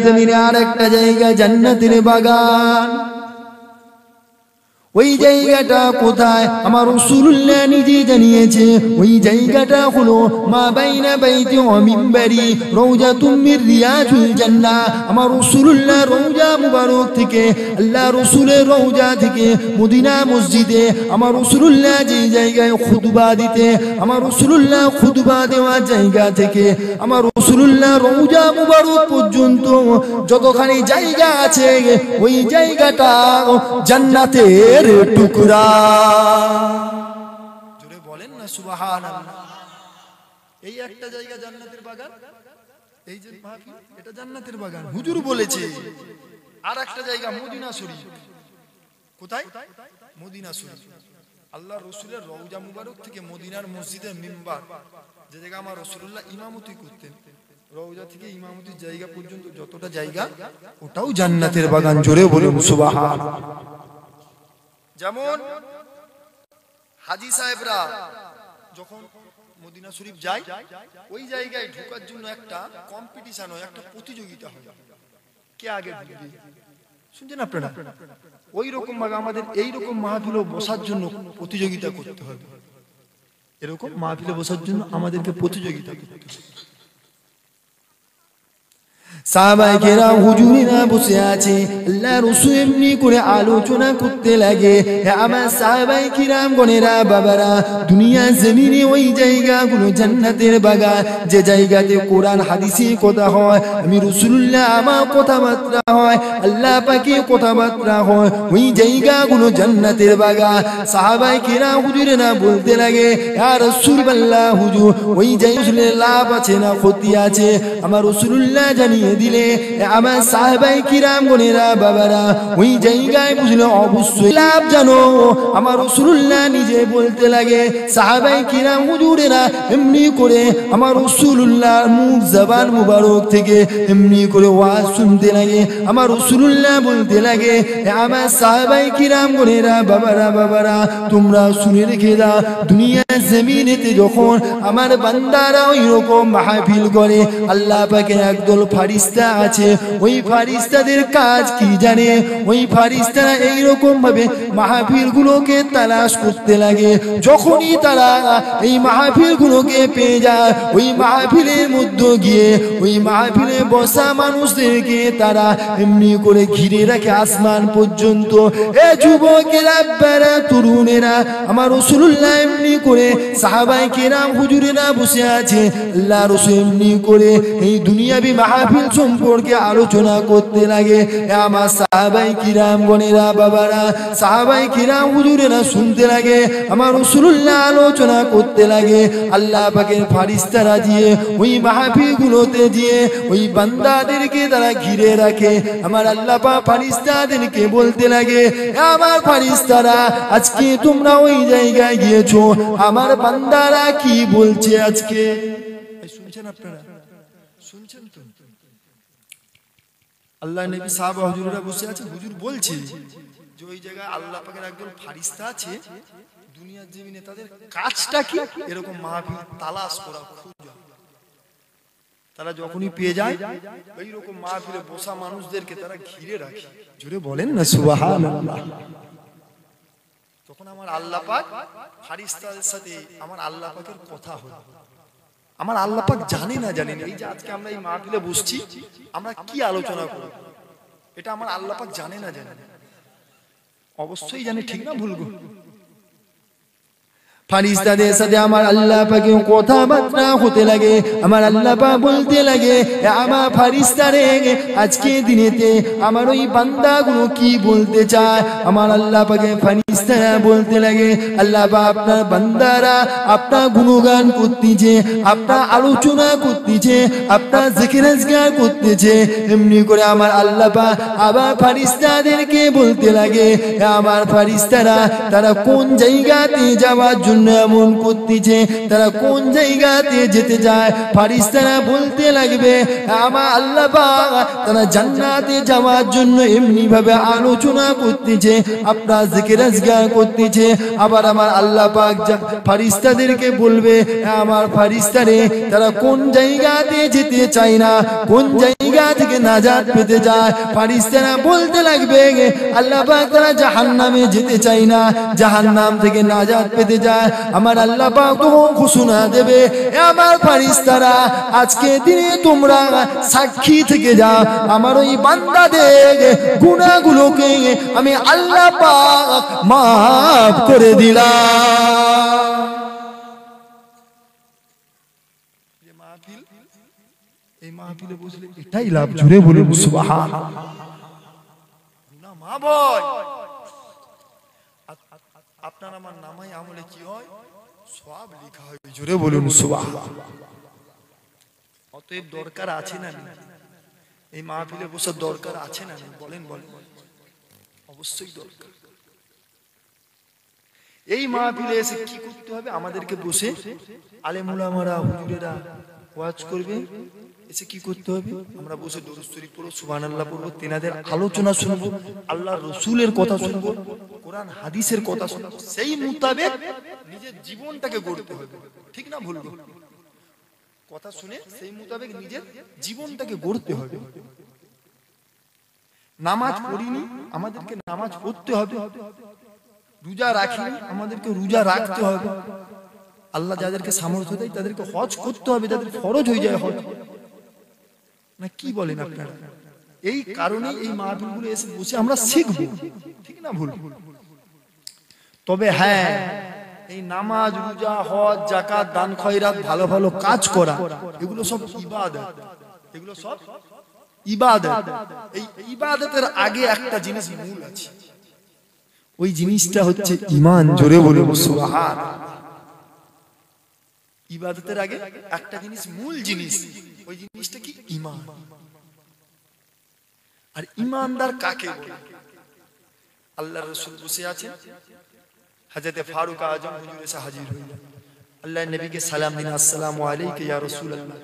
জমিনে আরেকটা জায়গা জান্নাতের বাগান। ওই জায়গাটা কোথায় আমার রাসূলুল্লাহ নিজে জানিয়েছে। ওই জায়গাটা হলো মা বাইনা বাইতি ওয়া মিম্বারি রাউজাতুম মির রিয়াজুল জান্নাহ। আমার রাসূলুল্লাহ রওজা মুবারক থেকে, আল্লাহ রাসূলের রওজা থেকে মদিনা মসজিদে আমার রাসূলুল্লাহ যে জায়গায় খুতবা দিতে, আমার রাসূলুল্লাহ খুতবা দেওয়ার জায়গা থেকে আমার রাসূলুল্লাহ রওজা মুবারক পর্যন্ত যতখানি জায়গা আছে, ওই জায়গাটা জান্নাতের টুকরা। জোরে বলেন না সুবহানাল্লাহ। এই একটা জায়গা জান্নাতের বাগান, এই যে মাহফিল এটা জান্নাতের বাগান হুজুর বলেছে। আর একটা জায়গা মদিনা শরীফ। কোথায়? মদিনা শরীফ। আল্লাহ রাসূলের রওজা মুবারক থেকে মদিনার মসজিদের মিম্বার, যে জায়গা আমার রাসূলুল্লাহ ইমামতি করতেন, রওজা থেকে ইমামতির জায়গা পর্যন্ত যতটা জায়গা, ওটাও জান্নাতের বাগান। জোরে বলুন সুবহানাল্লাহ। যেমন হাজী সাহেবরা যখন মদিনা শরীফ যায়, ওই জায়গায় ঢোকার জন্য একটা কম্পিটিশন হয়, একটা প্রতিযোগিতা হয়, কে আগে ঢুকবে। শুনছেন আপনারা? ওই রকম ভাবে আমাদের এই রকম মাহফিলে বসার জন্য প্রতিযোগিতা করতে হবে। এরকম মাহফিলে বসার জন্য আমাদেরকে প্রতিযোগিতা করতে হবে। সাহাবায়ে কেরাম হুজুরেরা বসে আছে, আল্লাহ রাসূল এমনি করে আলোচনা করতে লাগে। আমার সাহাবায়ে কিরাম গণেরা, বাবারা, দুনিয়া জমিনে ওই জায়গাগুলো জান্নাতের বাগান, যে জায়গাতে কোরআন হাদিসে কথা হয়, আমি রাসূলুল্লাহ আমার কথাবার্তা হয়, আল্লাহ পাকের কথাবার্তা হয়, ওই জায়গাগুলো জান্নাতের বাগান। সাহাবায়ে কিরাম হুজুরেরা বলতে লাগে, ইয়া রাসূলুল্লাহ হুজুর, ওই জায়গায় লাভ আছে না ক্ষতি আছে? আমার রাসূলুল্লাহ জানিয়ে দিলে, আমার সাহাবায়ে কিরাম গণেরা, বাবারা, ওই জায়গায় বুঝলে অবশ্যই লাভ জানো। আমার রাসূলুল্লাহ নিজে বলতে লাগে, সাহাবায়ে কিরাম হুজুরেরা এমনি করে আমার রাসূলুল্লাহর মুখ জবান মুবারক থেকে এমনি করে ওয়াজ শুনতে লাগে। আমার রাসূলুল্লাহ বলতে লাগে, আমার সাহাবায়ে কিরাম গণেরা, বাবারা, বাবারা, তোমরা শুনে রেখে দাও, দুনিয়া জমিনেতে যখন আমার বান্দারা ওই রকম মাহফিল করে, আল্লাহ পাকের একদল ফারিস্তা আছে, ওই ফারিস্তাদের কাজ কি জানে? ওই ফারিস্তারা এইরকম ভাবে মাহফিল গুলোকে তালাশ করতে লাগে। যখনই তারা এই মাহফিল গুলোকে পেয়ে যায়, ওই মাহফিলের মধ্যে গিয়ে ওই মাহফিলে বসা মানুষদেরকে তারা এমনি করে ঘিরে রাখে আসমান পর্যন্ত। এ যুবকেরা, বারা, তরুণেরা, আমার রাসূলুল্লাহ এমনি করে সাহাবায়ে কেরাম হুজুরেরা বসে আছে, আল্লাহ রাসূল এমনি করে এই দুনিয়াবি মাহফিল সম্পর্কে আলোচনা করতে লাগে। আমার সাহাবায়ে কিরাম গণেরা, বাবারা, সাহাবায়ে কিরাম হুজুরেরা শুনতে লাগে, আমার রাসূলুল্লাহ আলোচনা করতে লাগে। আল্লাহ পাকের ফারিস্তারা দিয়ে ওই মাহফিল গুলোতে দিয়ে ওই বান্দাদেরকে তারা ঘিরে রাখে। আমার আল্লাহ পাক ফারিস্তাদেরকে বলতে লাগে, আমার ফারিস্তারা, আজকে তোমরা ওই জায়গায় গিয়েছো, আমার বান্দারা কি বলছে আজকে? শুনছেন আপনারা? শুনছেন তো? আল্লাহ নবী সাহাবা হুজুররা বসে আছে, হুজুর বলছে যে ওই জায়গায় আল্লাহ পাকের একজন ফারিস্তা আছে, দুনিয়ার জমিনে তাদের কাজটা কি? এরকম মাহফিল তালাশ করা, খোঁজা। তারা যখনই পেয়ে যায়, ওই রকম মাহফিলে বসা মানুষদেরকে তারা ঘিরে রাখে। জোরে বলেন না সুবহানাল্লাহ। তখন আমার আল্লাহ পাক ফারিস্তাদের সাথে আমার আল্লাহ পাকের কথা হয়। আমার আল্লাহ পাক জানে না, জানেন এই যে আজকে আমরা এই মাহফিলে বসছি, আমরা কি আলোচনা করব, এটা আমার আল্লাহ পাক জানে না, জানেন? অবশ্যই জানে, ঠিক না ভুল? ফারিস্তাদের সাথে আমার আল্লাহ পাকের কথাবার্তা হতে লাগে। আমার আল্লাহ পাক বলতে লাগে, আমার ফারিস্তারে, আজকে দিনেতে আমার ওই বান্দাগুলো কি বলতে চায়? আমার আল্লাহ পাকের ফারিস্তারা বলতে লাগে, আল্লাহ পাক আপনার বান্দারা আপনার গুণগান করতেছে, আপনার আলোচনা করতেছে, আপনার জিকির আজকার করতেছে। এমনি করে আমার আল্লাহ পাক আবার ফারিস্তাদেরকে বলতে লাগে, আমার ফারিস্তারা তারা কোন জায়গাতে যাওয়ার জন্য এমন করতেছে, তারা কোন জায়গাতে যেতে যায়? ফারিস্তারা বলতে লাগবে, আমার আল্লাহ পাক তারা জান্নাতে যাওয়ার জন্য এমনি ভাবে আলোচনা করতেছে, আপনার জিকির আজকার করতেছে। আবার আমার আল্লাহ পাক ফারিস্তাদেরকে বলবে, আমার ফারিস্তারে, তারা কোন জায়গাতে যেতে চায় না, কোন জায়গা থেকে থেকে নাজাত পেতে যায়, ফেরেশতারা বলতে লাগবে আল্লাহ পাক তারা জাহান্নামে যেতে চায় না, জাহান্নাম থেকে নাজাত পেতে যায়। আমার আল্লাহ পাক তখন ঘোষণা দেবে, এ আমার ফেরেশতারা আজকে দিনে তোমরা সাক্ষী থেকে যাও, আমার ওই বান্দাদের গুনাহগুলোকে আমি আল্লাহ পাক মাফ করে দিলাম। এই মাহফিলে বসলে এটাই লাভ, জুড়ে বলুন সুবহানাল্লাহ। না মা বল, আপনার আমার নামাই আমলে কি হয়? সওয়াব লেখা হয়, জুড়ে বলুন সুবহানাল্লাহ। অতএব দরকার আছে না এই মাহফিলে বসার দরকার আছে না? বলেন বলেন, অবশ্যই দরকার। এই মাহফিলে এসে কি করতে হবে? আমাদেরকে বসে আলেম উলামারা হুজুরেরা ওয়াজ করবে, এসে কি করতে হবে? আমরা বসে দরুদ শরীফ পড়ব, সুবহানাল্লাহ পড়ব, তেনাদের আলোচনা শুনবো, আল্লাহর রাসূলের কথা শুনবো, কোরআন হাদিসের কথা শুনবো, সেই মোতাবেক নিজের জীবনটাকে গড়তে হবে। ঠিক না ভুল? কথা শুনে সেই মোতাবেক নিজের জীবনটাকে গড়তে হবে। নামাজ পড়িনি, আমাদেরকে নামাজ পড়তে হবে। রোজা রাখিনি, আমাদেরকে রোজা রাখতে হবে। আল্লাহ যাদেরকে সামর্থ্য দেয় তাদেরকে হজ করতে হবে, তাদের ফরজ হয়ে যায় হজ। না কি বলেন আপনারা? এই কারণে এই মাহফিলগুলো এসে বসে আমরা শিখব। ঠিক না ভুল? তবে হ্যাঁ, এই নামাজ, রোজা, হজ, যাকাত, দান খয়রাত, ভালো ভালো কাজ করা, এগুলো সব ইবাদত। এগুলো সব ইবাদত। এই ইবাদতের আগে একটা জিনিস মূল আছে, ওই জিনিসটা হচ্ছে ঈমান। জোরে বলুন সুবহানাল্লাহ। ইবাদতের আগে একটা জিনিস, মূল জিনিস, ওই জিনিসটা কি? ঈমান। আর ঈমানদার কাকে বলে? আল্লাহর রাসূল বসে আছেন, হযরত ফারুক আজম হুজুর এসে হাজির হইলেন। আল্লাহর নবীকে সালাম দিন, আসসালামু আলাইকা ইয়া রাসূলুল্লাহ।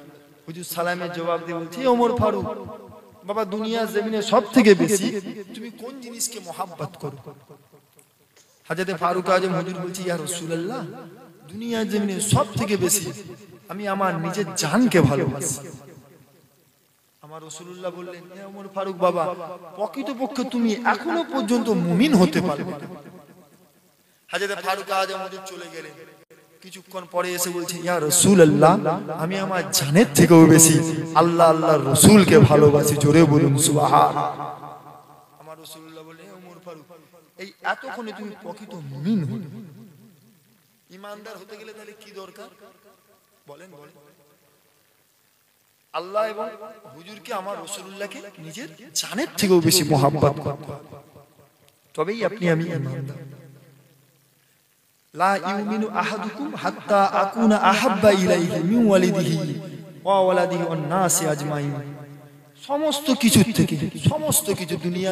হুজুর সালামের জবাব দিয়ে বলছে, ওমর ফারুক, বাবা দুনিয়া জমিনে সবথেকে বেশি তুমি কোন জিনিসকে মহব্বত করো? হযরত ফারুক আজম হুজুর বলছে, ইয়া রাসূলুল্লাহ, দুনিয়া জমিনে সবথেকে বেশি আমি আমার নিজের জানকে ভালোবাসি। আমার রাসূলুল্লাহ বললেন, হে ওমর ফারুক বাবা, প্রকৃতপক্ষে তুমি এখনো পর্যন্ত মুমিন হতে পারবে না। হযরত ফারুক আজম হুজুর চলে গেলেন। কিছুক্ষণ পরে এসে বলছে, ইয়া রাসূলুল্লাহ, আমি আমার জানের থেকেও বেশি আল্লাহ আল্লাহর রাসূলকে ভালোবাসি। জোরে বলুন সুবহানাল্লাহ। আমার রাসূলুল্লাহ বললেন, হে ওমর ফারুক, এই এতক্ষণে তুমি প্রকৃত মুমিন হলে। ঈমানদার হতে গেলে তাহলে কি দরকার বলেন? বলেন। আল্লাহ এবং হুজুরকে, আমার রাসূলুল্লাহকে নিজের জানের থেকেও বেশি মহব্বত করতে হবে, তবেই আপনি আমি ঈমানদার। লা ইউমিনু আহাদুকুম হাত্তা আকুনা আহাব্বা ইলাইহি মিন ওয়ালিদিহি ওয়া ওয়ালাদিহি ওয়ান নাসি আজমাইন। সমস্ত কিছুর থেকে, সমস্ত কিছু দুনিয়া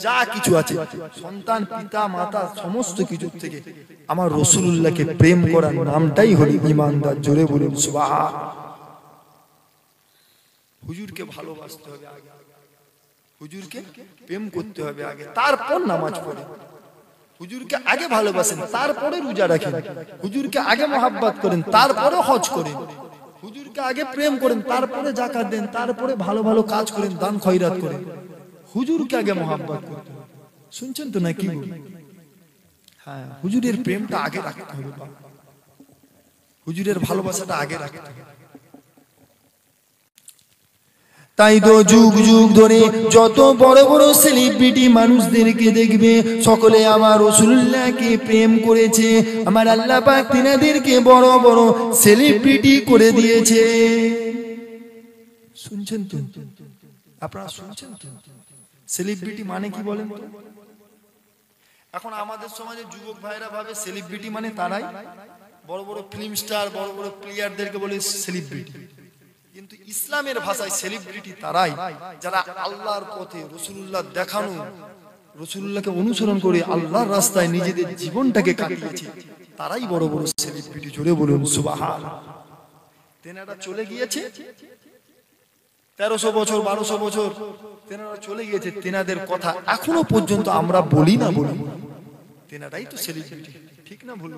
যা কিছু আছে, সন্তান, পিতা, মাতা, সমস্ত কিছুর থেকে আমার রাসূলুল্লাহকে প্রেম করার নামটাই হলো ঈমানদার। জোরে বলুন সুবহানাল্লাহ। হুজুরকে ভালোবাসতে হবে আগে, হুজুরকে প্রেম করতে হবে আগে, তারপর নামাজ পড়ে। হুজুরকে আগে ভালোবাসেন, তারপরে রোজা রাখেন। হুজুরকে আগে মহব্বত করেন, তারপরে হজ করেন। হুজুরকে আগে প্রেম করেন, তারপরে যাকাত দেন, তারপরে ভালো ভালো কাজ করেন, দান খয়রাত করেন। হুজুরকে আগে মহব্বত করতে হবে। শুনছেন তো নাকি? হ্যাঁ, হুজুরের প্রেমটা আগে রাখতে হবে, হুজুরের ভালোবাসাটা আগে রাখতে হবে। তাই তো যুগ যুগ ধরে যত বড় বড় সেলিব্রিটি মানুষদেরকে দেখবে, সকলে আমার রাসূলুল্লাহকে প্রেম করেছে। আমার আল্লাহ পাক তিনাদেরকে বড় বড় সেলিব্রিটি করে দিয়েছে। শুনছেন তো? আপনারা শুনছেন তো? সেলিব্রিটি মানে কি বলেন তো? এখন আমাদের সমাজে যুবক ভাইরা ভাবে সেলিব্রিটি মানে তারাই বড় বড় ফিল্ম স্টার, বড় বড় প্লেয়ারদেরকে বলে সেলিব্রিটি। কিন্তু ইসলামের ভাষায় সেলিব্রিটি তারাই যারা আল্লাহর পথে রাসূলুল্লাহ দেখানো, রাসূলুল্লাহকে অনুসরণ করে আল্লাহর রাস্তায় নিজেদের জীবনটাকে কাটিয়েছে, তারাই বড় বড় সেলিব্রিটি। জোরে বলুন সুবহানাল্লাহ। তেনারা চলে গিয়েছে 1300 বছর, 1200 বছর তেনারা চলে গিয়েছে, তেনাদের কথা এখনো পর্যন্ত আমরা বলি না, বলি তেনারাই তো সেলিব্রিটি। ঠিক না ভুল?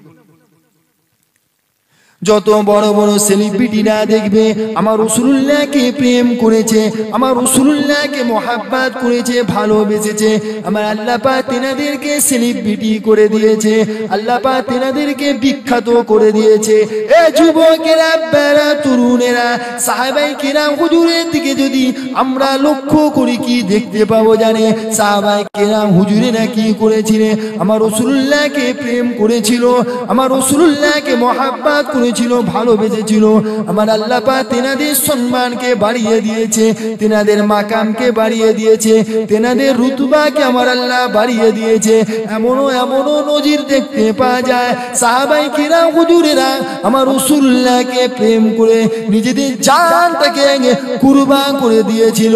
যত বড় বড় সেলিব্রিটিরা দেখবে আমার রাসূলুল্লাহকে প্রেম করেছে, আমার রাসূলুল্লাহকে মহব্বত করেছে, ভালোবেসেছে। আমার আল্লাহ পাক তেনাদেরকে সেলিব্রিটি করে দিয়েছে, আল্লাহ পাক তেনাদেরকে বিখ্যাত করে দিয়েছে। এ যুবকেরা, বারা, তরুণেরা, সাহাবায়ে কেরাম হুজুরের দিকে যদি আমরা লক্ষ্য করি কি দেখতে পাবো জানে? সাহাবায়ে কেরাম হুজুরেরা কি করেছিলেন? আমার রাসূলুল্লাহকে প্রেম করেছিল, আমার রাসূলুল্লাহকে মহব্বত করেছিল, ভালোবেসেছিল। আমার আল্লাহ পাক তেনাদের সম্মানকে বাড়িয়ে দিয়েছে, তেনাদের মাকামকে বাড়িয়ে দিয়েছে, তেনাদের রুতবাকে আমার আল্লাহ বাড়িয়ে দিয়েছে। এমনও নজির দেখতে পাওয়া যায় সাহাবায়ে কেরাম হুজুরেরা আমার রাসূলুল্লাহকে প্রেম করে নিজেদের জানটাকে কুরবান করে দিয়েছিল।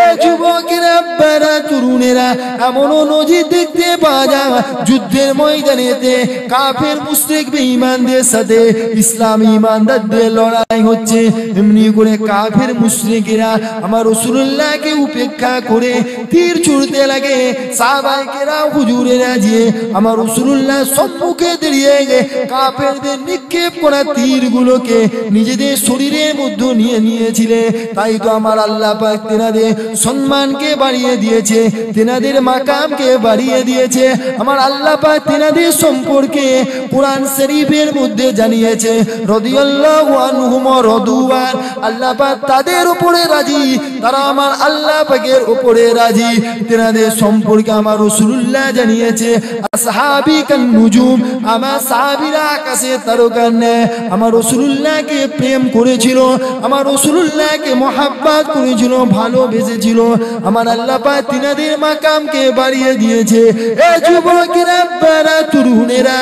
এ যুবকেরা, বারা, তরুণেরা, এমনও নজির দেখতে পাওয়া যায় যুদ্ধের ময়দানেতে কাফের মুশরিক বেঈমানদের সাথে ইসলাম ঈমানদারদের লড়াই হচ্ছে, এমনি করে কাফের মুশরিকেরা আমার রাসূলুল্লাহকে উপেক্ষা করে তীর ছুঁড়তে লাগে। সাহাবায়ে কেরাম হুজুরেরা যে আমার রাসূলুল্লাহ সম্মুখে দাঁড়িয়ে কাফেরদের নিক্ষেপ করা তীরগুলোকে নিজেদের শরীরের মধ্যে নিয়ে নিয়েছিলেন। তাই তো আমার আল্লাহ পাক তেনাদের সম্মানকে বাড়িয়ে দিয়েছে, তেনাদের মাকামকে বাড়িয়ে দিয়েছে। আমার আল্লাহ পাক তেনাদের সম্পর্কে কোরআন শরীফের মধ্যে জানিয়েছে, রাদিয়াল্লাহু আনহুম ওয়া রাদুয়ান, আল্লাহ পাক তাদের উপরে রাজি, তারা আমার আল্লাহ পাকের উপরে রাজি। তেনাদের সম্পর্কে আমার রাসূলুল্লাহ জানিয়েছে, আসহাবী কান নুজুম, আমার সাহাবীরা আকাশের তারকার ন্যায় আমার রাসূলুল্লাহকে প্রেম করেছিল, আমার রাসূলুল্লাহকে মহব্বত করেছিল, ভালোবেসেছিল। আমার আল্লাহ পাক তিনাদের মাকামকে বাড়িয়ে দিয়েছে। এ যুবকেরা, বারা, তরুণেরা,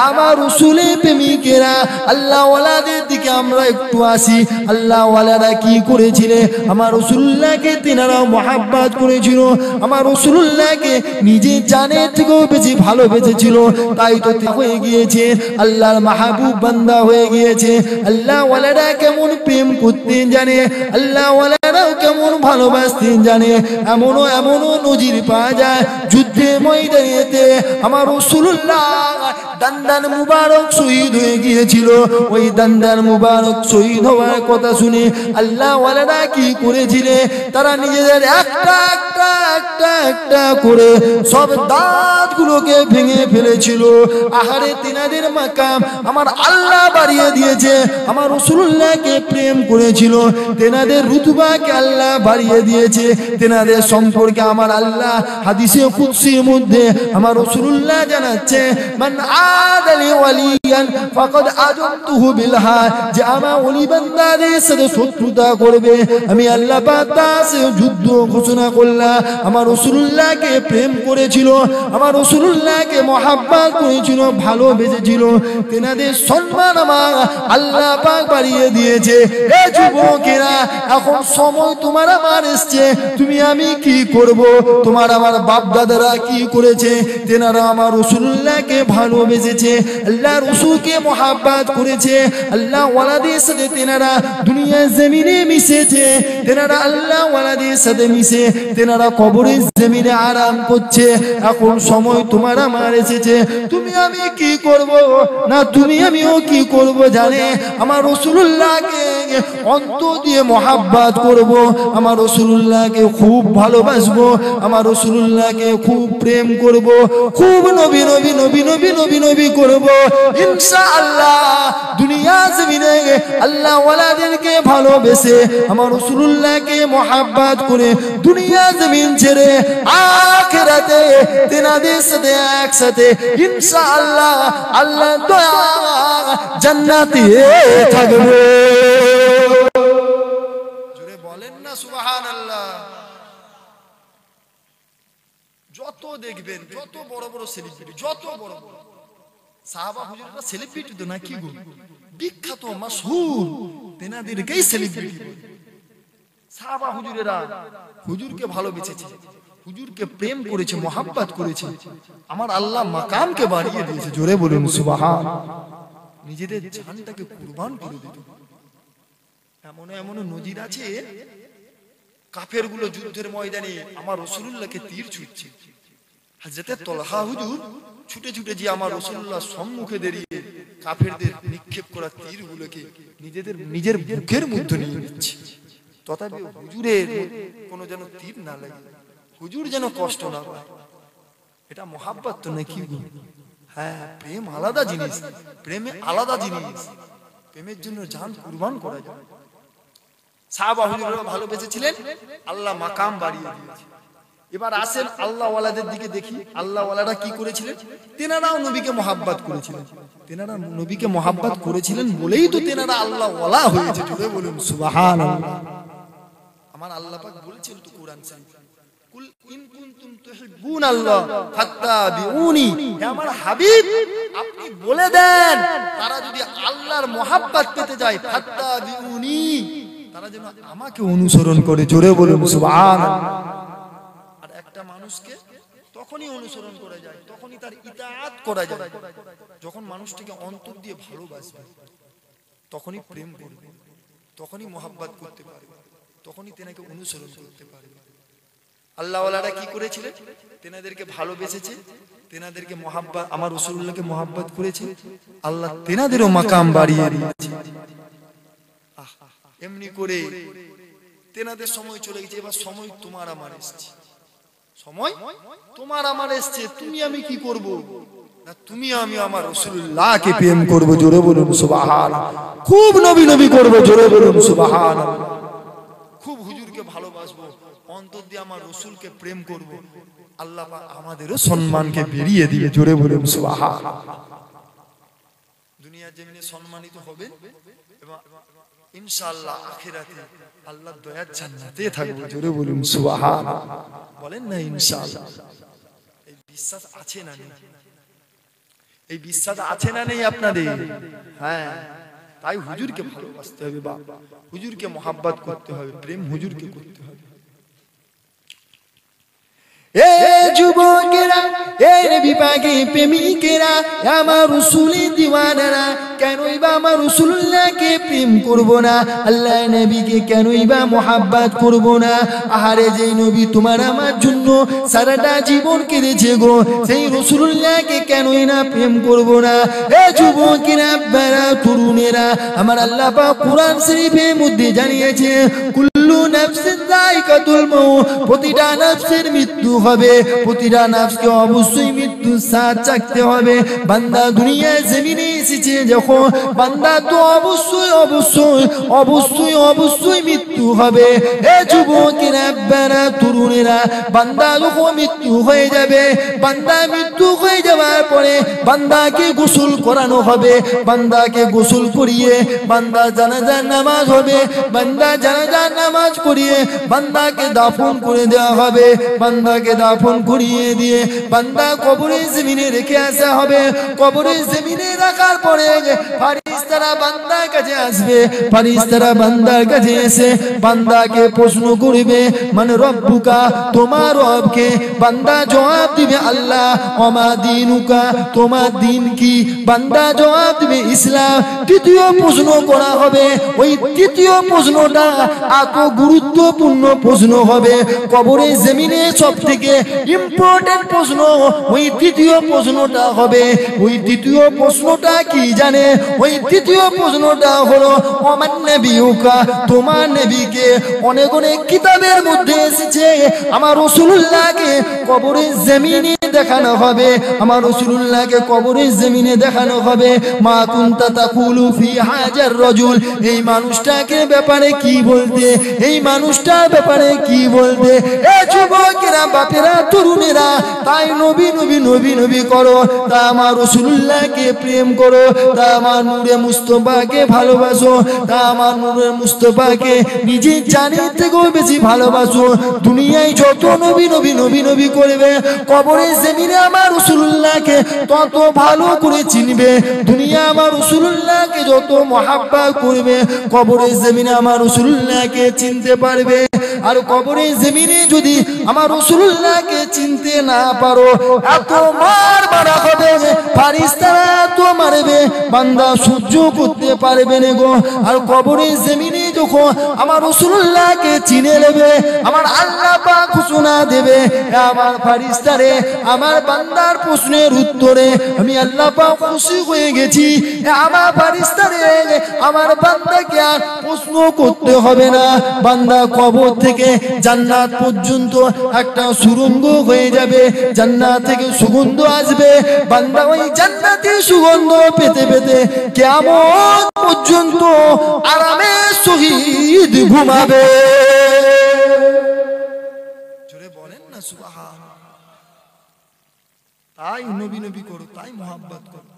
আমার রাসূলের প্রেমিকেরা, আল্লাহ ওয়ালাদের দিকে আমরা একটু আসি। আল্লাহ ওয়ালারা কি করেছিলেন? আমার রাসূলুল্লাহকে তিনারা মহব্বত করেছিল, আমার রাসূলুল্লাহকে নিজে জানের থেকেও বেশি ভালোবেসেছিল। তাই তো হয়ে গিয়েছে আল্লাহর মাহবুব বান্দা হয়ে গিয়েছে। আল্লাহ ওয়ালারা কেমন প্রেম করতেন জানে, আল্লাহ ওয়ালারাও কেমন ভালোবাসতেন জানে। এমনও নজির পাওয়া যায় যুদ্ধের ময়দানেতে আমার রাসূলুল্লাহ দান্দান মুবারক শহীদ হয়ে গিয়েছিল। ওই দান্দান মুবারক শহীদ হওয়ার কথা শুনে আল্লাহ ওয়ালারা কি করেছিলেন? তারা নিজেদের একটা করে সব দাঁতগুলোকে ভেঙে ফেলেছিল। আহারে, তিনাদের মাকাম আমার আল্লাহ বাড়িয়ে দিয়েছে, আমার রাসূলুল্লাহকে প্রেম করেছিল, তেনাদের রুতবাকে আল্লাহ বাড়িয়ে দিয়েছে। তেনাদের সম্পর্কে আমার আল্লাহ হাদিসে কুদসির মধ্যে আমার রাসূলুল্লাহ জানাচ্ছে, মান আদালি ওয়ালিয়ান ফাকাদ আযামতুহু বিল হাদ, যে আমার ওলি বান্দাদের সাথে শত্রুতা করবে আমি আল্লাহ পাক তার সাথে যুদ্ধ ঘোষণা করলাম। আমার রাসূলুল্লাহকে প্রেম করেছিল, আমার রাসূলুল্লাহকে মহব্বত করেছিল, ভালোবেসেছিল, তেনাদের সম্মান আমার আল্লাহ পাক বাড়িয়ে দিয়েছে। এ যুবকেরা, এখন সময় তোমার আমার এসছে, তুমি আমি কি করব? তোমার আমার বাপ দাদারা কি করেছে? তেনারা আমার রাসূলুল্লাহকে ভালোবেসেছে, আল্লাহ রাসূলকে মহব্বত করেছে, আল্লাহ ওয়ালাদের সাথে তেনারা দুনিয়া জমিনে মিশেছে, তেনারা আল্লাহ ওয়ালাদের সাথে মিশে তেনারা কবরের জমিনে আরাম করছে। এখন সময় তোমার আমার এসেছে, তুমি আমি কি করব? না তুমি আমিও কি করব জানে? আমার রাসূলুল্লাহকে অন্তর দিয়ে মহব্বত করব, আমার রাসূলুল্লাহকে খুব ভালোবাসবো, আমার রাসূলুল্লাহকে খুব প্রেম করব, খুব নবী নবী নবী নবী নবী নবী করব ইনশাআল্লাহ। দুনিয়া জমিনে আল্লাহ ওয়ালাদেরকে ভালোবেসে আমার রাসূলুল্লাহকে মহব্বত করে দুনিয়া জমিন ছেড়ে আখিরাতে তেনাদের সাথে একসাথে ইনশাআল্লাহ আল্লাহ দয়া জান্নাতে থাকবে। জোরে বলেন না সুবহানাল্লাহ। যত দেখবেন যত বড় বড় সেলিব্রিটি, যত বড় বড় সাহাবা হুজুরেরা সেলিব্রিটি তো না, কি গো বিখ্যাত মাশহুর, তেনাদেরকেই সেলিব্রিটি। সাহাবা হুজুরেরা হুজুরকে ভালোবেসেছে, হুজুরকে প্রেম করেছে, মহব্বত করেছে, আমার আল্লাহ মাকামকে বাড়িয়ে দিয়েছে। জোরে বলুন সুবহান। নিজেদের জানটাকে কুরবান করে দিত। এমন নজির আছে, কাফেরগুলো যুদ্ধের ময়দানে আমার রাসূলুল্লাহকে তীর ছুঁড়ছে। হযরতে তলহা হুজুর ছুটে ছুটে যে আমার রাসূলুল্লাহ সম্মুখে দাঁড়িয়ে কাফেরদের নিক্ষেপ করা তীরগুলোকে নিজের বুকের মধ্যে নিয়ে নিচ্ছে। তথাপি হুজুরের কোনো যেন তীর না লাগে, হুজুর যেন কষ্ট না পায়। এটা মহাব্বত তো নাকি? হ্যাঁ, প্রেম আলাদা জিনিস, প্রেমে আলাদা জিনিস। প্রেমের জন্য জান কুরবান করা যায়। সাহাবা হুজুররা ভালোবেসেছিলেন, আল্লাহ মাকাম বাড়িয়ে দিয়েছে। এবার আসেন আল্লাহ ওয়ালাদের দিকে দেখি, আল্লাহ ওয়ালারা কি করেছিলেন? তেনারাও নবীকে মহাব্বত করেছিলেন। তেনারা নবীকে মহাব্বত করেছিলেন বলেই তো তেনারা আল্লাহ ওয়ালা হয়েছে। জোরে বলুন সুবহানাল্লাহ। আমার আল্লাহ পাক বলেছেন তো কোরআন শরীফে, কুল ইন কুনতুম তুহিব্বুনাল্লাহ ফাত্তাবিউনি। হে আমার হাবিব, আপনি বলে দেন তারা যদি আল্লাহর মহাব্বত পেতে যায়, ফাত্তাবিউনি, তারা যেন আমাকে অনুসরণ করে। জোরে বলুন সুবহানাল্লাহ। আর একটা মানুষকে তখনই অনুসরণ করা যায়, তখনই তার ইতাআত করা যায় যখন মানুষটিকে অন্তর দিয়ে ভালোবাসবে, তখনই প্রেম করবে, তখনই মহাব্বত করতে পারবে, তখনই তেনাকে অনুসরণ করতে পারবে। আল্লাহ ওয়ালারা কি করেছিলেন? তেনাদেরকে ভালোবেসেছে, তেনাদেরকে মহাব্বত, আমার রাসূলুল্লাহকে মহাব্বত করেছে, আল্লাহ তেনাদেরও মাকাম বাড়িয়ে দিয়েছে। এমনি করে তেনাদের সময় চলে গেছে, এবার সময় তোমার আমার এসছে। সময় তোমার আমার এসছে, তুমি আমি কি করব? না, তুমি আমি আমার রাসূলুল্লাহকে প্রেম করব। জোরে বলুন সুবহানাল্লাহ। খুব নবী নবী করব। জোরে বলুন সুবহানাল্লাহ। খুব হুজুরকে ভালোবাসবো, অন্তর দিয়ে আমার রাসূলকে প্রেম করব। আল্লাহ পাক আমাদেরও সম্মানকে বেরিয়ে দিয়ে। জোরে বলুন সুবহানাল্লাহ। দুনিয়ার জমিনে সম্মানিত হবে এবং ইনশাআল্লাহ আখিরাতে আল্লাহর দয়ার জান্নাতে থাকবে। জোরে বলুন সুবহানাল্লাহ। বলেন না ইনশাআল্লাহ। এই বিশ্বাস আছে না নেই? এই বিশ্বাস আছে না নেই আপনাদের? হ্যাঁ, তাই হুজুরকে ভালোবাসতে হবে, বাবা হুজুরকে মহাব্বত করতে হবে, প্রেম হুজুরকে করতে হবে। এ যুবকেরা, এ নবী পাকের প্রেমিকেরা, আমার রাসূলের দিওয়ানারা, কেনই বা আমার রাসূলুল্লাহকে প্রেম করব না? আল্লাহ নবীকে কেনই বা মহাব্বত করব না? আহারে, যেই নবী তোমার আমার জন্য সারাটা জীবন কেঁদেছে গো, সেই রাসূলুল্লাহকে কেনই না প্রেম করব না? এ যুবকেরা, বারা তরুণেরা, আমার আল্লাহ পাক কোরআন শরীফের মধ্যে জানিয়েছে, কুল্লু নাফসিন যায়কাতুল মাউত, প্রতিটা নফসের মৃত্যু হবে, প্রতিটা নফসকে অবশ্যই মৃত্যু স্বাদ চাখতে হবে। বান্দা দুনিয়ায় জমিনে এসেছে যখন, বান্দা তো অবশ্যই অবশ্যই অবশ্যই অবশ্যই মৃত্যু হবে। এ যুবকেরা, বারা তরুণেরা, বান্দা যখন মৃত্যু হয়ে যাবে, বান্দা মৃত্যু হয়ে যাওয়ার পরে বান্দাকে গোসল করানো হবে, বান্দাকে গোসল করিয়ে বান্দা জানাজার নামাজ হবে, বান্দা জানাজার নামাজ করিয়ে বান্দাকে দাফন করে দেওয়া হবে, বান্দাকে দাফন করিয়ে দিয়ে বান্দা কবরের জমিনে রেখে আসা হবে। কবরের জমিনে রাখার পরে ফেরেশতারা বান্দার কাছে আসবে, ফেরেশতারা বান্দার কাছে এসে বান্দাকে প্রশ্ন করবে, মানে রব্বুকা, তোমার রবকে। বান্দা জবাব দিবে আল্লাহ। ওমা দীনুকা, তোমার দিন কি? বান্দা জবাব দিবে ইসলাম। তৃতীয় প্রশ্ন করা হবে, ওই তৃতীয় প্রশ্নটা এত গুরুত্বপূর্ণ প্রশ্ন হবে, কবরের জমিনে সবথেকে ইম্পর্টেন্ট প্রশ্ন ওই তৃতীয় প্রশ্নটা হবে। ওই তৃতীয় প্রশ্নটা কি জানে? ওই তৃতীয় প্রশ্নটা হলো ওমান নবিয়ুকা, তোমার নবীকে। অনেক অনেক কিতাবের মধ্যে এসেছে আমার রাসূলুল্লাহকে কবরের জমিনে দেখানো হবে, আমার রাসূলুল্লাহকে কবরের জমিনে দেখানো হবে। মা কুনতা তাকুলু ফি হাজার রাজুল, এই মানুষটাকে ব্যাপারে কি বলতে, এই মানুষটার ব্যাপারে কি বলতে? এ যুবকেরা, বাপেরা, তরুণেরা, তাই নবী নবী নবী নবী করো, তা আমার রাসূলুল্লাহকে প্রেম করো, তা আমার নূরে মুস্তাফাকে ভালোবাসো, তা আমার নূরে মুস্তাফাকে নিজের জানের থেকেও বেশি ভালোবাসো। দুনিয়ায় যত নবী নবী নবী নবী করবে, কবরের জমিনে আমার রাসূলুল্লাহকে তত ভালো করে চিনবে। দুনিয়া আমার রাসূলুল্লাহকে যত মহাব্বত করবে, কবরের জমিনে আমার রাসূলুল্লাহকে চিনতে পারবে। আর কবরের জমিনে যদি আমার রাসূলুল্লাহকে চিনতে না পারো, এত মার মারা হবে, ফেরেশতারা তো মারবে, বান্দা সহ্য করতে পারবে না গো। আর কবরের জমিনে যখন আমার রাসূলুল্লাহকে চিনে নেবে, আমার আল্লাহ পাক ঘোষণা দেবে। আমার ফারিস্তারে আমার বান্দার প্রশ্নের উত্তরে আমি আল্লাহ পাক খুশি হয়ে গেছি। আমার ফারিস্তারে আমার বান্দাকে আর প্রশ্ন করতে হবে না। বান্দা কবর থেকে জান্নাত পর্যন্ত একটা সুরঙ্গ হয়ে যাবে, জান্নাত থেকে সুগন্ধ আসবে। বান্দা ওই জান্নাতি সুগন্ধ পেতে পেতে কিয়ামত পর্যন্ত আরামে শহীদ ঘুমাবে। জোরে বলেন না সুবহানাল্লাহ। তাই নবী নবী করো, তাই মোহাব্বত করো।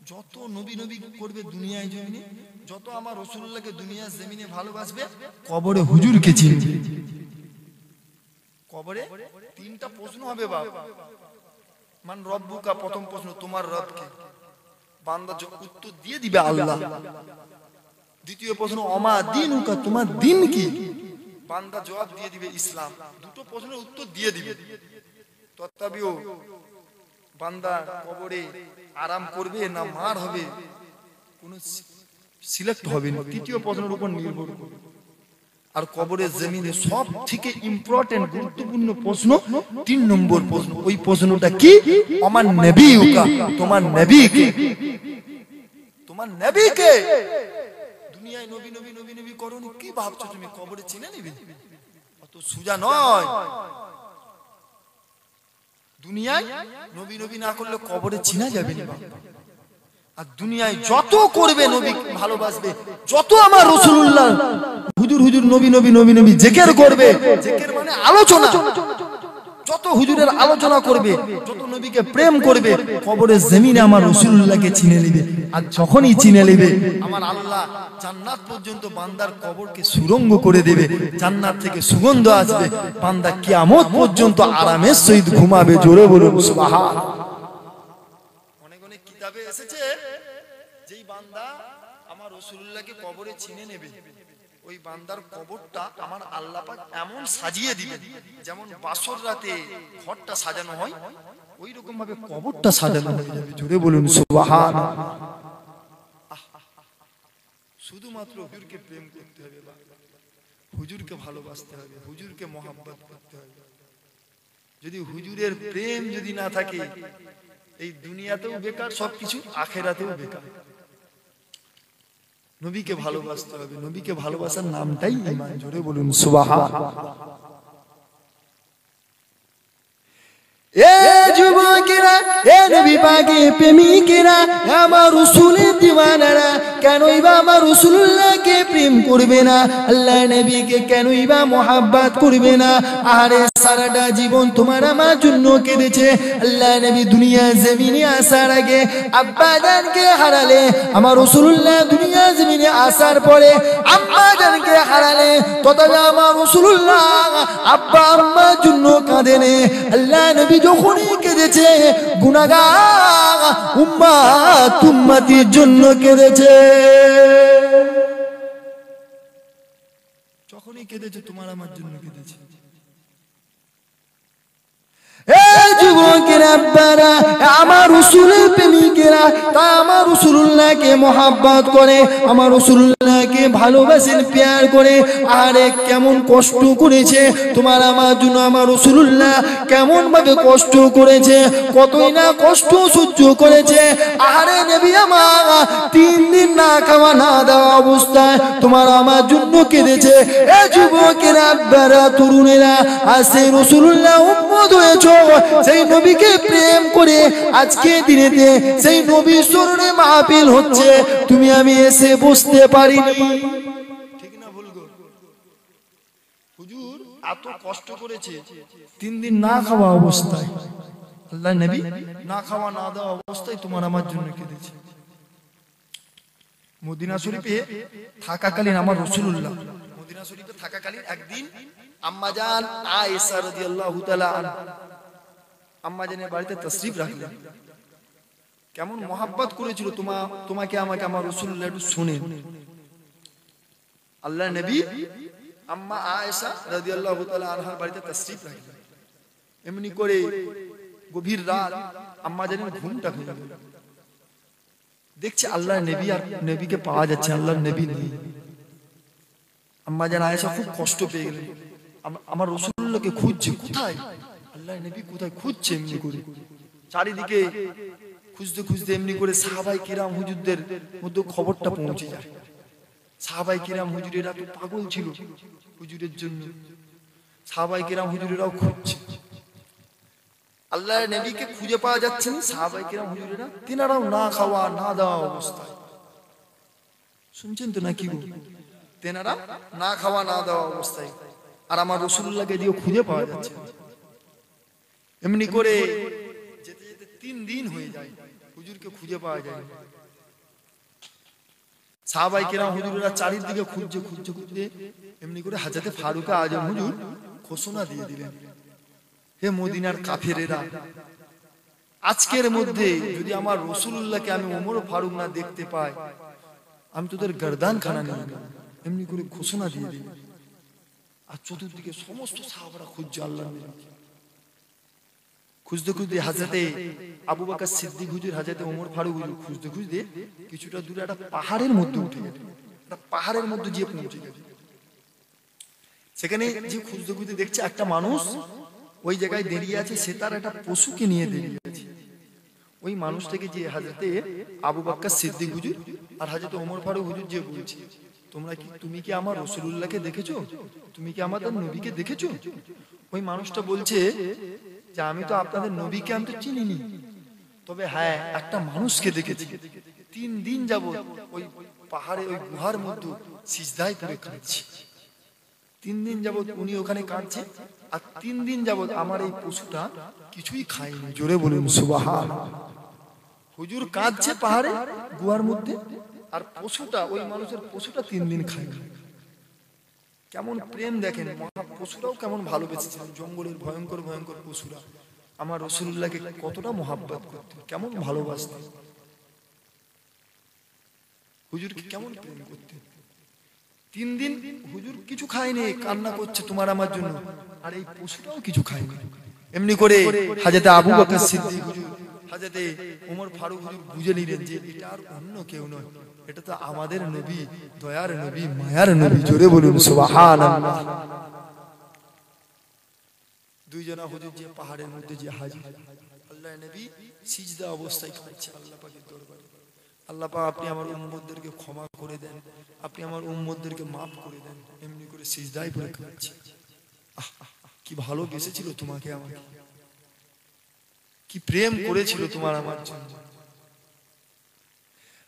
যত নবী নবী করবে দুনিয়ায় জমিনে, যত আমার রাসূলুল্লাহকে দুনিয়ার জমিনে ভালোবাসবে, কবরে হুজুরকে চিনবে। কবরে তিনটা প্রশ্ন হবে বাবা। মান রব্বুকা, প্রথম প্রশ্ন তোমার রব কে? বান্দা উত্তর দিয়ে দিবে আল্লাহ। দ্বিতীয় প্রশ্ন অমা দীনুকা, তোমার দিন কি? বান্দা জবাব দিয়ে দিবে ইসলাম। দুটো প্রশ্নের উত্তর দিয়ে দিবে। তথাপিও বান্দা কবরে আরাম করবে না মার হবে কোন সিলেক্ট হবে না। তৃতীয় প্রশ্নের উপর নির্ভর করবে। আর কবরের জমিনে সব থেকে ইম্পর্টেন্ট গুরুত্বপূর্ণ প্রশ্ন 3 নম্বর প্রশ্ন। ওই প্রশ্নটা কি? আমার নবীকা, তোমার নবী কে? তোমার নবী কে? দুনিয়ায় নবী নবী নবী নবী করনি, কি ভাবছো তুমি কবরে চিনে নিবে? অত সোজা নয়। দুনিয়ায় নবী নবী না করলে কবরে চিনা যাবে না। আর দুনিয়ায় যত করবে নবী ভালোবাসবে, যত আমার রাসূলুল্লাহ হুজুর হুজুর নবী নবী নবী নবী জিকির করবে, জিকির মানে আলোচনা, যত হুজুরের আলোচনা করবে, যত নবীকে প্রেম করবে, কবরের জমিনে আমার রাসূলুল্লাহকে চিনে নেবে। আর যখনই চিনে নেবে আমার আল্লাহ জান্নাত পর্যন্ত বান্দার কবরকে সুরঙ্গ করে দেবে, জান্নাত থেকে সুগন্ধ আসবে, বান্দা কিয়ামত পর্যন্ত আরামের সহিত ঘুমাবে। জোরে বলুন সুবহানাল্লাহ। অনেক অনেক কিতাবে এসেছে যেই বান্দা আমার রাসূলুল্লাহকে কবরে চিনে নেবে, ওই বান্দার কবরটা আমার আল্লাহ পাক এমন সাজিয়ে দিবেন, যেমন বাসর রাতে ঘরটা সাজানো হয় ওই রকম ভাবে কবরটা সাজানো হয়ে যাবে। জোরে বলুন সুবহানাল্লাহ। শুধুমাত্র হুজুরকে প্রেম করতে হবে, হুজুরকে ভালোবাসতে হবে, হুজুরকে মহব্বত করতে হবে। যদি হুজুরের প্রেম যদি না থাকে, এই দুনিয়াতেও বেকার, সবকিছু আখিরাতেও বেকার। নবীকে ভালোবাসতে হবে, নবীকে ভালোবাসার নামটাই ঈমান। জোরে বলুন সুবহানাল্লাহ। এ যুবকেরা, এ নবী পাকের প্রেমিকেরা, আমার রাসূলের দিওয়ানারা, কেনই বা আমার রাসূলুল্লাহকে প্রেম করবে না? আল্লাহ নবীকে কেনই বা মোহাব্বত করবে না? আরে সারাটা জীবন তোমার আমার জন্য কেঁদেছে। আল্লাহ নবী দুনিয়া জমিনে আসার আগে আব্বা জানকে হারালে, আমার রাসূলুল্লাহ দুনিয়া জমিনে আসার পরে আম্মা জানকে হারালে, তথাপি আমার রাসূলুল্লাহ আব্বা আম্মার জন্য কাঁদেনে। আল্লাহ নবী যখনই কেঁদেছে গুনাহগার উম্মত উম্মতির জন্য কেঁদেছে। যখনই কেঁদেছে তোমার আমার জন্য কেঁদেছে। এই যুবকেরা, আব্বারা, আমার রাসূলের প্রেমিকেরা, তা আমার রাসূলুল্লাহকে মহব্বত করে, আমার রাসূলুল্লাহকে ভালোবাসেন, প্যার করে। আরে কেমন কষ্ট করেছে তোমার আমার জন্য আমার রাসূলুল্লাহ, কেমন ভাবে কষ্ট করেছে, কতই না কষ্ট সহ্য করেছে। আরে নবী আমার 3 দিন না খাওয়া না দেওয়া অবস্থায় তোমার আমার জন্য কেঁদেছে। এই যুবকেরা, আব্বারা, তরুণেরা, আসে রাসূলুল্লাহ উম্মত হয়েছে, সেই নবীকে প্রেম করে আজকে দিনেতে সেই নবীর স্মরণে মাহফিল হচ্ছে, তুমি আমি এসে বসতে পারিনি। ঠিক না ভুল গো? হুজুর এত কষ্ট করেছে 3 দিন না খাওয়া অবস্থায়, আল্লাহ নবী না খাওয়া না দেওয়া অবস্থায় তোমার আমার জন্য কেঁদেছে। মদিনা শরীফে থাকাকালীন আমার রাসূলুল্লাহ মদিনা শরীফে থাকাকালীন একদিন আম্মা জান আয়েশা রাদিয়াল্লাহু তাআলা আম্মা জানের বাড়িতে তাশরীফ রাখলেন। কেমন মহব্বত করেছিল তোমাকে আমাকে আমার রাসূলুল্লাহ, একটু শুনেন। আল্লাহ নবী আম্মা আয়েশা রাদিয়াল্লাহু তাআলা আনহার বাড়িতে তাশরীফ রাখলেন। এমনি করে গভীর রাত আম্মা জানের ঘুমটা ভেঙে গেল। দেখছে আল্লাহ নবী আর নবীকে পাওয়া যাচ্ছে, আল্লাহর নবী নেই। আম্মা জান আয়েশা খুব কষ্ট পেয়ে গেলেন। আমার রাসূলুল্লাহকে খুঁজছে, কোথায় আল্লাহর নবী কোথায় খুঁজছে, এমনি করে চারিদিকে খুঁজতে খুঁজতে এমনি করে সাহাবায়ে কিরাম হুজুরদের মধ্যে খবরটা পৌঁছে যায়। সাহাবায়ে কিরাম হুজুরেরা তো পাগল ছিল হুজুরের জন্য, সাহাবায়ে কিরাম হুজুরেরাও খুঁজছে, আল্লাহর নবীকে খুঁজে পাওয়া যাচ্ছে না। সাহাবায়ে কিরাম হুজুরেরা তিনারাও না খাওয়া না দাওয়া অবস্থায়, শুনছেন তো নাকি গো, তেনারা না খাওয়া না দাওয়া অবস্থায়, আর আমার রাসূলুল্লাহকে দিয়েও খুঁজে পাওয়া যাচ্ছে। এমনি করে যেতে যেতে 3 দিন হয়ে যায়, হুজুরকে খুঁজে পাওয়া যায়। সাহাবায়ে কিরাম হুজুরেরা চারিদিকে খুঁজছে খুঁজছে খুঁজছে, এমনি করে হযরতে ফারুক আজম হুজুর ঘোষণা দিয়ে দিলেন, হে মদিনার কাফেরেরা, আজকের মধ্যে যদি আমার রাসূলুল্লাহকে আমি ওমর ফারুক না দেখতে পাই, আমি তোদের গর্দান খানা নিয়ে নেব। এমনি করে ঘোষণা দিয়ে দিলেন। আর চতুর্দিকে সমস্ত সাহাবারা খুঁজছে আল্লাহর নবীকে। খুঁজতে খুঁজতে হযরতে আবু বকর সিদ্দিক হুজুর, হযরতে ওমর ফারুক হুজুর খুঁজতে খুঁজতে কিছুটা দূরে একটা পাহাড়ের মধ্যে উঠে গেল, একটা পাহাড়ের মধ্যে গিয়ে পৌঁছে গেল। সেখানে যে খুঁজতে খুঁজতে দেখছে একটা মানুষ ওই জায়গায় দাঁড়িয়ে আছে, সে তার একটা পশুকে নিয়ে দাঁড়িয়ে আছে। ওই মানুষটাকে যে হযরতে আবু বকর সিদ্দিক হুজুর আর হযরতে ওমর ফারুক হুজুর যে বলছে, তুমি কি আমার রাসূলুল্লাহকে দেখেছো, তুমি কি আমাদের নবীকে দেখেছো? ওই মানুষটা বলছে যে আমি তো আপনাদের নবীকে আমি তো চিনিনি, তবে হ্যাঁ একটা মানুষকে দেখেছি, 3 দিন যাবত ওই পাহাড়ে ওই গুহার মধ্যে সিজদায় পড়ে কাঁদছে। 3 দিন যাবত উনি ওখানে কাঁদছে, আর 3 দিন যাবত আমার এই পশুটা কিছুই খায়নি। জোরে বলুন সুবহানাল্লাহ। হুজুর কাঁদছে পাহাড়ে গুহার মধ্যে, আর পশুটা ওই মানুষের পশুটা 3 দিন খায়নি। কেমন প্রেম দেখেন, পশুরাও কেমন ভালোবেসেছিলেন, জঙ্গলের ভয়ঙ্কর ভয়ঙ্কর পশুরা আমার রাসূলুল্লাহকে কতটা মহব্বত করতেন, কেমন ভালোবাসতেন, হুজুরকে কেমন প্রেম করতেন। 3 দিন হুজুর কিছু খায়নি, কান্না করছে তোমার আমার জন্য, আর এই পশুটাও কিছু খায়নি। এমনি করে হযরতে আবু বকর সিদ্দিক হুজুর, হযরতে ওমর ফারুক হুজুর বুঝে নিলেন যে এটা আর অন্য কেউ নয়, এটা তো আমাদের নবী, দয়ার নবী, মায়ার নবী। জোরে বলুন সুবহানাল্লাহ। দুইজনা হুজুর যে পাহাড়ের মধ্যে যে হাজির, আল্লাহর নবী সিজদা অবস্থায় কাঁদছে আল্লাহ পাকের দরবারে। আল্লাহ পাক আপনি আমার উম্মতদেরকে ক্ষমা করে দেন, আপনি আমার উম্মতদেরকে maaf করে দেন। এমনি করে সিজদায় পড়ে কাঁদছে। কি ভালোবেসেছিল তোমাকে আমাকে, কি প্রেম করেছিল তোমার আমার জন্য।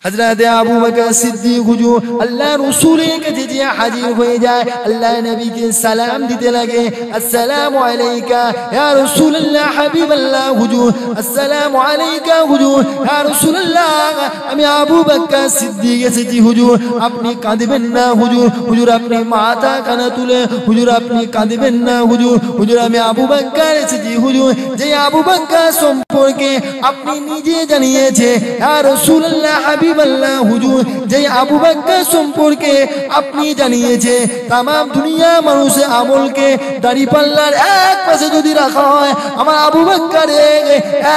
हजरत अबू बकर सिद्दीक हुजूर अल्लाह रसूल के जे हाजिर हो जाए, अल्लाह नबी के सलाम दीते लगे, अस्सलामु अलैका या रसूल अल्लाह हबीब अल्लाह हुजूर, अस्सलामु अलैका हुजूर या रसूल अल्लाह। আমি আবু বকর সিদ্দিক এসেছি হুজুর, আপনি কাঁদবেন না হুজুর, হুজুর আপনি মাথা কানা তুলে, হুজুর আপনি কাঁদবেন না হুজুর, হুজুর আমি আবু বকর এসেছি হুজুর, যে আবু বকর সম্পর্কে আপনি নিজে জানিয়েছে ইয়া রাসূলুল্লাহ হাবিব আল্লাহ হুজুর, যে আবু বকর সম্পর্কে আপনি জানিয়েছে তাম দুনিয়া মানুষের আমলকে দাড়ি পাল্লার এক পাশে যদি রাখা হয়, আমার আবু বকরের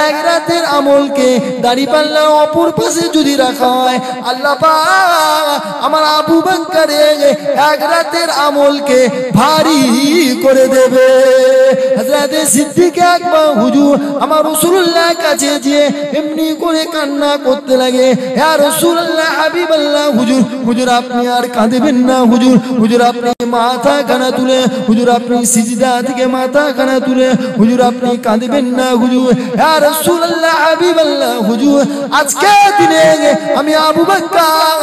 এক রাতের আমলকে দাড়ি পাল্লার অপর পাশে যদি রাখা হয়, আল্লাহ পাক আমার আবু বকরের এক রাতের আমলকে ভারী করে দেবে। হযরত সিদ্দিক আকবর হুজুর আমার রাসূলুল্লাহর কাছে গিয়ে এমনি করে কান্না করতে লাগে, ইয়া রাসূলুল্লাহ হাবিবাল্লাহ হুজুর, হুজুর আপনি আর কাঁদবেন না হুজুর, হুজুর আপনি মাথা কানা তুলে, হুজুর আপনি সিজদা থেকে মাথা কানা তুলে, হুজুর আপনি কাঁদবেন না হুজুর, ইয়া রাসূলুল্লাহ হাবিবাল্লাহ হুজুর, আজকে দিনে আমি আবু বকর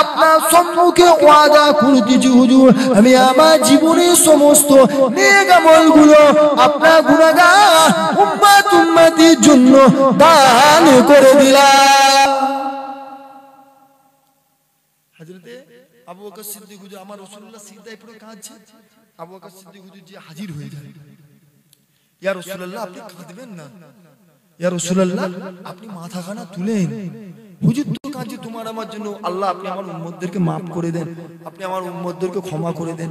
আপনার সম্মুখে ওয়াদা করতেছি হুজুর, আমি আমার জীবনের সমস্ত নেক আমলগুলো আপনার গুনাহগার উম্মতের জন্য দান করে দিলাম। হযরতে আবু বকর সিদ্দিক হুজুর আমার রাসূলুল্লাহ সিজদায় পড়ে কাঁদছে, আবু বকর সিদ্দিক হুজুর যে হাজির হয়ে যায়, ইয়া রাসূলুল্লাহ আপনি কাঁদবেন না, ইয়া রাসূলুল্লাহ আপনি মাথাখানা তুলেন, হুজুর তো কাঁদছে তোমার আমার জন্য, আল্লাহ আপনি আমার উম্মতদেরকে maaf করে দেন, আপনি আমার উম্মতদেরকে ক্ষমা করে দেন।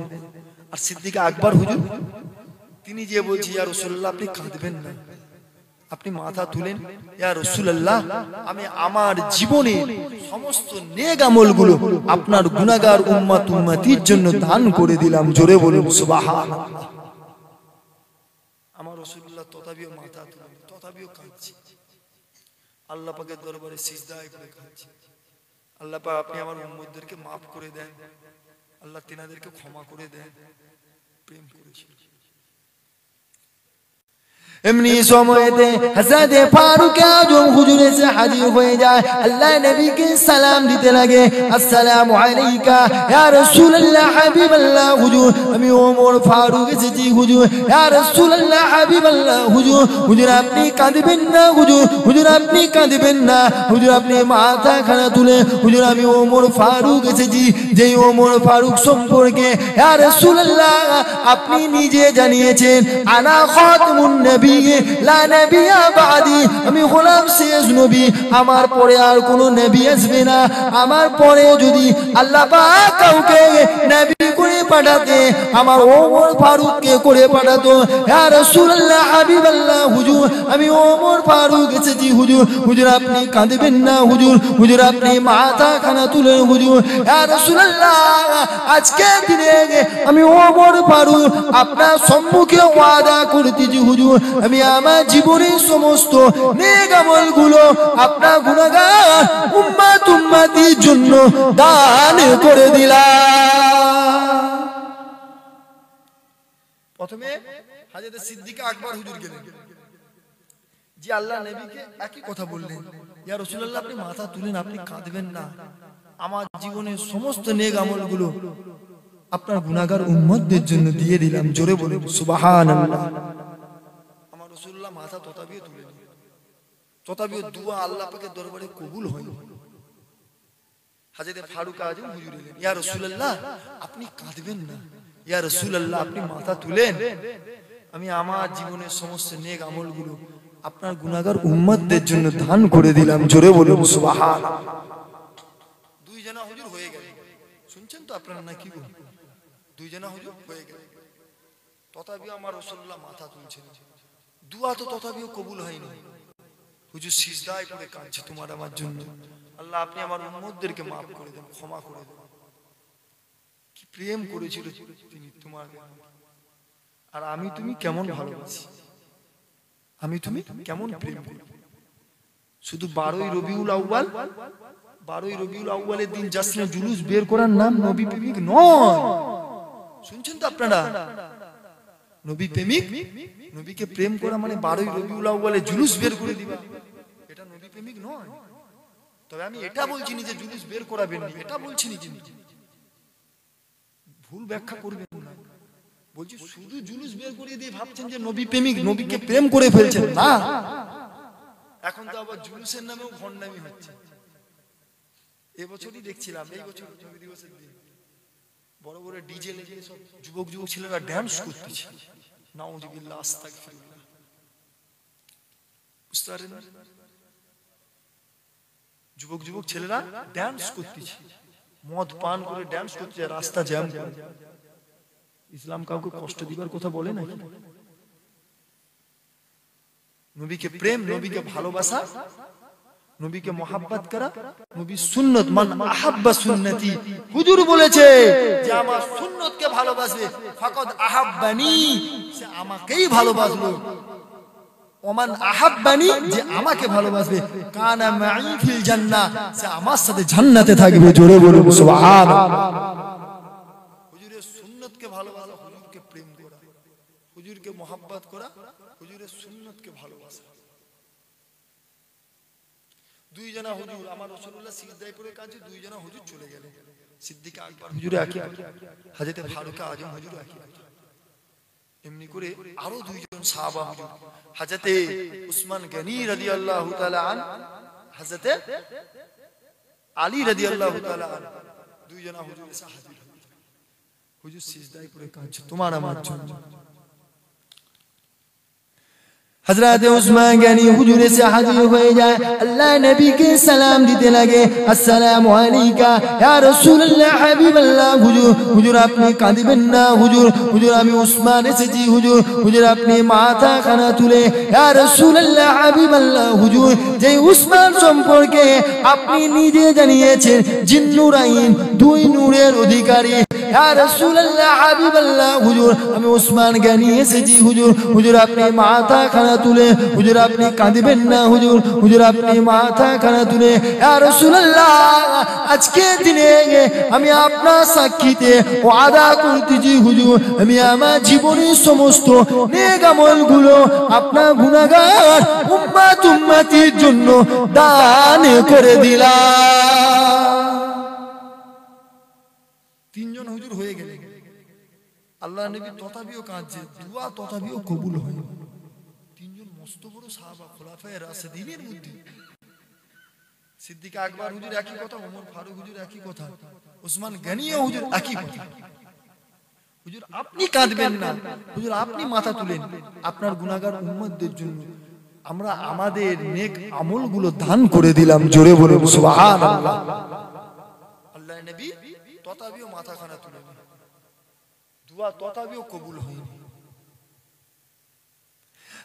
আর সিদ্দিক আকবর হুজুর তিনি যে বলছে ইয়া রাসূলুল্লাহ আপনি কাঁদবেন না, আপনি মাথা তুলেন, ইয়া রাসূলুল্লাহ আমি আমার জীবনে সমস্ত নেক আমলগুলো আপনার গুনাহগার উম্মতের জন্য দান করে দিলাম। জোরে বলুন সুবহানাল্লাহ। রাসূলুল্লাহ তথাপিও মাথা তুলে তথাপিও কাঁদছে আল্লাহ পাকের দরবারে সিজদায় করে কাঁদছে আল্লাহ পাক আপনি আমার উম্মতদেরকে maaf করে দেন আল্লাহ তিনাদেরকে ক্ষমা করে দেন প্রেম করেছিল এমনি সময়তে হযরত ফারুক আজম হুজুরে সে হাজির হয়ে যায় আল্লাহ নবীকে সালাম দিতে লাগে আসসালামু আলাইকা ইয়া রাসূলুল্লাহ হাবিবাল্লাহ হুজুর আমি ওমর ফারুক এসেছি হুজুর ইয়া রাসূলুল্লাহ হাবিবাল্লাহ হুজুর হুজুর আপনি কাঁদবেন না হুজুর হুজুর আপনি কাঁদবেন না হুজুর আপনি মাথা খানা তুলে হুজুর আমি ওমর ফারুক এসেছি যেই ওমর ফারুক সম্পর্কে ইয়া রাসূলুল্লাহ আপনি নিজে জানিয়েছেন আনা খাতামুন নবী লা নবিয়া বাদি আমি গোলাম শেষ নবী আমার পরে আর কোন নবী আসবে না আমার পরে যদি আল্লাহ পাক কাউকে নবী করে পাঠাতে আমার ওমর ফারুককে করে পাঠাতো ইয়া রাসূলুল্লাহ হাবিবাল্লাহ হুজুর আমি ওমর ফারুক এসেছি হুজুর হুজুর আপনি কাঁদবেন না হুজুর হুজুর আপনি মাথা খানা তুলেন হুজুর ইয়া রাসূলুল্লাহ আজকে দিনে আমি ওমর ফারুক আপনার সম্মুখে ওয়াদা করতেছি হুজুর আমি আমার জীবনের সমস্ত নেক আমলগুলো আপনার গুনাহগার উম্মতির জন্য দান করে দিলাম প্রথমে হযরত সিদ্দিক আকবর হুজুর গেলেন জি আল্লাহ নবীকে একই কথা বললেন ইয়া রাসূলুল্লাহ আপনি মাথা তুলেন আপনি কাঁদবেন না আমার জীবনের সমস্ত নেক আমলগুলো আপনার গুনাহগার উম্মতদের জন্য দিয়ে দিলাম জোরে বলুন সুবহানাল্লাহ আমার রাসূলুল্লাহ মাথা তথাপিও তুলে নিলেন তথাপিও দোয়া আল্লাহ পাকের দরবারে কবুল হয়নি হযরত ফারুক আজম হুজুর এলেন ইয়া রাসূলুল্লাহ আপনি কাঁদবেন না ইয়া রাসূলুল্লাহ আপনি মাথা তুলেন আমি আমার জীবনের সমস্ত নেক আমলগুলো আপনার গুনাহগার উম্মতদের জন্য দান করে দিলাম জোরে বলুন সুবহানাল্লাহ দুই জনা হুজুর হয়ে গেল শুনছেন তো আপনারা নাকি দুই জনা হুজুর হয়ে গেল তথাপিও আমার রাসূলুল্লাহ মাথা তুলছেন দোয়া তো তথাপিও কবুল হয়নি হুজুর সিজদায় পড়ে কাঁদছে তোমার আমার জন্য আল্লাহ আপনি আমার উম্মতদেরকে maaf করে দেন ক্ষমা করে দেন কি প্রেম করেছিল তিনি তোমাকে আর আমি তুমি কেমন ভালোবাসি আমি তুমি কেমন প্রেম করি শুধু 12ই রবিউল আউয়াল 12ই রবিউল আউয়ালের দিন জাসনে জুলুস বের করার নাম নবী প্রেমিক নয় শুনছেন তো আপনারা নবী প্রেমিক নবীকে প্রেম করা মানে 12ই রবিউল আউয়ালে জুলুস বের করে দিবা এটা নবী প্রেমিক নয় তবে আমি এটা বলছি না যে জুলুস বের করাবেন না এটা বলছি না কিন্তু ভুল ব্যাখ্যা করবেন না বলছি শুধু জুলুস বের করে দিয়ে ভাবছেন যে নবী প্রেমিক নবীকে প্রেম করে ফেলছেন না এখন তো আবার জুলুসের নামেও ভণ্ডামি হচ্ছে এবছরই দেখছিলাম এই বছর নবী দিবসের দিন বড় বড় ডিজে লাগিয়ে সব যুবক ছেলেরা ডান্স করতেছে নাউযুবিল্লাহ আস্তাগফিরুল্লাহ বুঝতে পারেন যুবক ছেলেরা ডান্স করতেছে মদ পান করে ডান্স করতেছে রাস্তা জ্যাম করে ইসলাম কাউকে কষ্ট দিবার কথা বলে না নবীকে প্রেম নবীকে ভালোবাসা নবীকে মোহাব্বত করা নবীর সুন্নাত মান আহাব্বা সুন্নতি হুজুর বলেছে যে আমার সুন্নতকে ভালোবাসবে ফাকাদ আহাব্বানি সে আমাকেই ভালোবাসলো ওমান আহাব্বানি যে আমাকে ভালোবাসবে কানা মাই ফিল জান্নাহ সে আমার সাথে জান্নাতে থাকবে জোরে বলুন সুবহানাল্লাহ হুজুরের সুন্নতকে ভালোবাসা হুজুরকে প্রেম করা হুজুরকে মোহাব্বত করা হুজুরের সুন্নতকে ভালোবাসা দুই জনা হুজুর আমার রাসূলুল্লাহ সিজদায় পড়ে কাঁদছে দুই জনা হুজুর চলে গেলেন সিদ্দিক আকবর হুজুর একই হযরত ফারুক আজম হুজুর একই এমনি করে আরো দুইজন সাহাবা হুজুর হযরত উসমান গনি রাদিয়াল্লাহু তাআলা আন হযরত আলী রাদিয়াল্লাহু তাআলা আন দুই জনা হুজুর এসে হাজির হুজুর সিজদায় পড়ে কাঁদছে তোমার আমার জন্য हजरत उस्मान गनी हुजूर से हाजिर हो जाए अल्लाह नबी के सलाम देते लगे अस्सलामु अलैका या रसूलुल्लाह हबीबल्लाह हुजूर हुजूर আপনি কাঁদবেন না হুজুর হুজুর আমি উসমান এসেছি হুজুর হুজুর আপনি মাথা খানা তুলে ইয়া রাসূলুল্লাহ হাবিবাল্লাহ হুজুর যে উসমান সম্পর্কে আপনি নিজে জানিয়েছেন জিন্নুরাইন দুই নূরের অধিকারী ইয়া রাসূলুল্লাহ হাবিবাল্লাহ হুজুর আমি ওসমান গানি এসেছি হুজুর হুজুর আপনি মাথা খানা তুলে হুজুর আপনি কাঁদবেন না হুজুর হুজুর আপনি মাথা খানা তুলে ইয়া রাসূলুল্লাহ আজকে দিনে আমি আপনার সাক্ষীতে ওয়াদা করতেছি হুজুর আমি আমার জীবনের সমস্ত নেক আমলগুলো আপনার গুনাহগার উম্মতির জন্য দান করে দিলাম। তিনজন হুজুর হয়ে গেল, আল্লাহ নবী তথাপিও কাঁদছে, দোয়া তথাপিও কবুল হয়। তিনজন মস্ত বড় সাহাবা খোলাফায়ে রাশিদিনের মধ্যে, সিদ্দিক আকবর হুজুর একই কথা, ওমর ফারুক হুজুর একই কথা, ওসমান গনিও হুজুর একই কথা। হুজুর আপনি কাঁদবেন না, হুজুর আপনি মাথা তুলেন আপনার গুনাহগার উম্মতদের জন্য, আমরা আমাদের নেক আমলগুলো দান করে দিলাম। জোরে বলুন সুবহানাল্লাহ। আল্লাহর নবী তথাপিও মাথা খানা তুলেন, দোয়া তথাপিও কবুল হয়নি।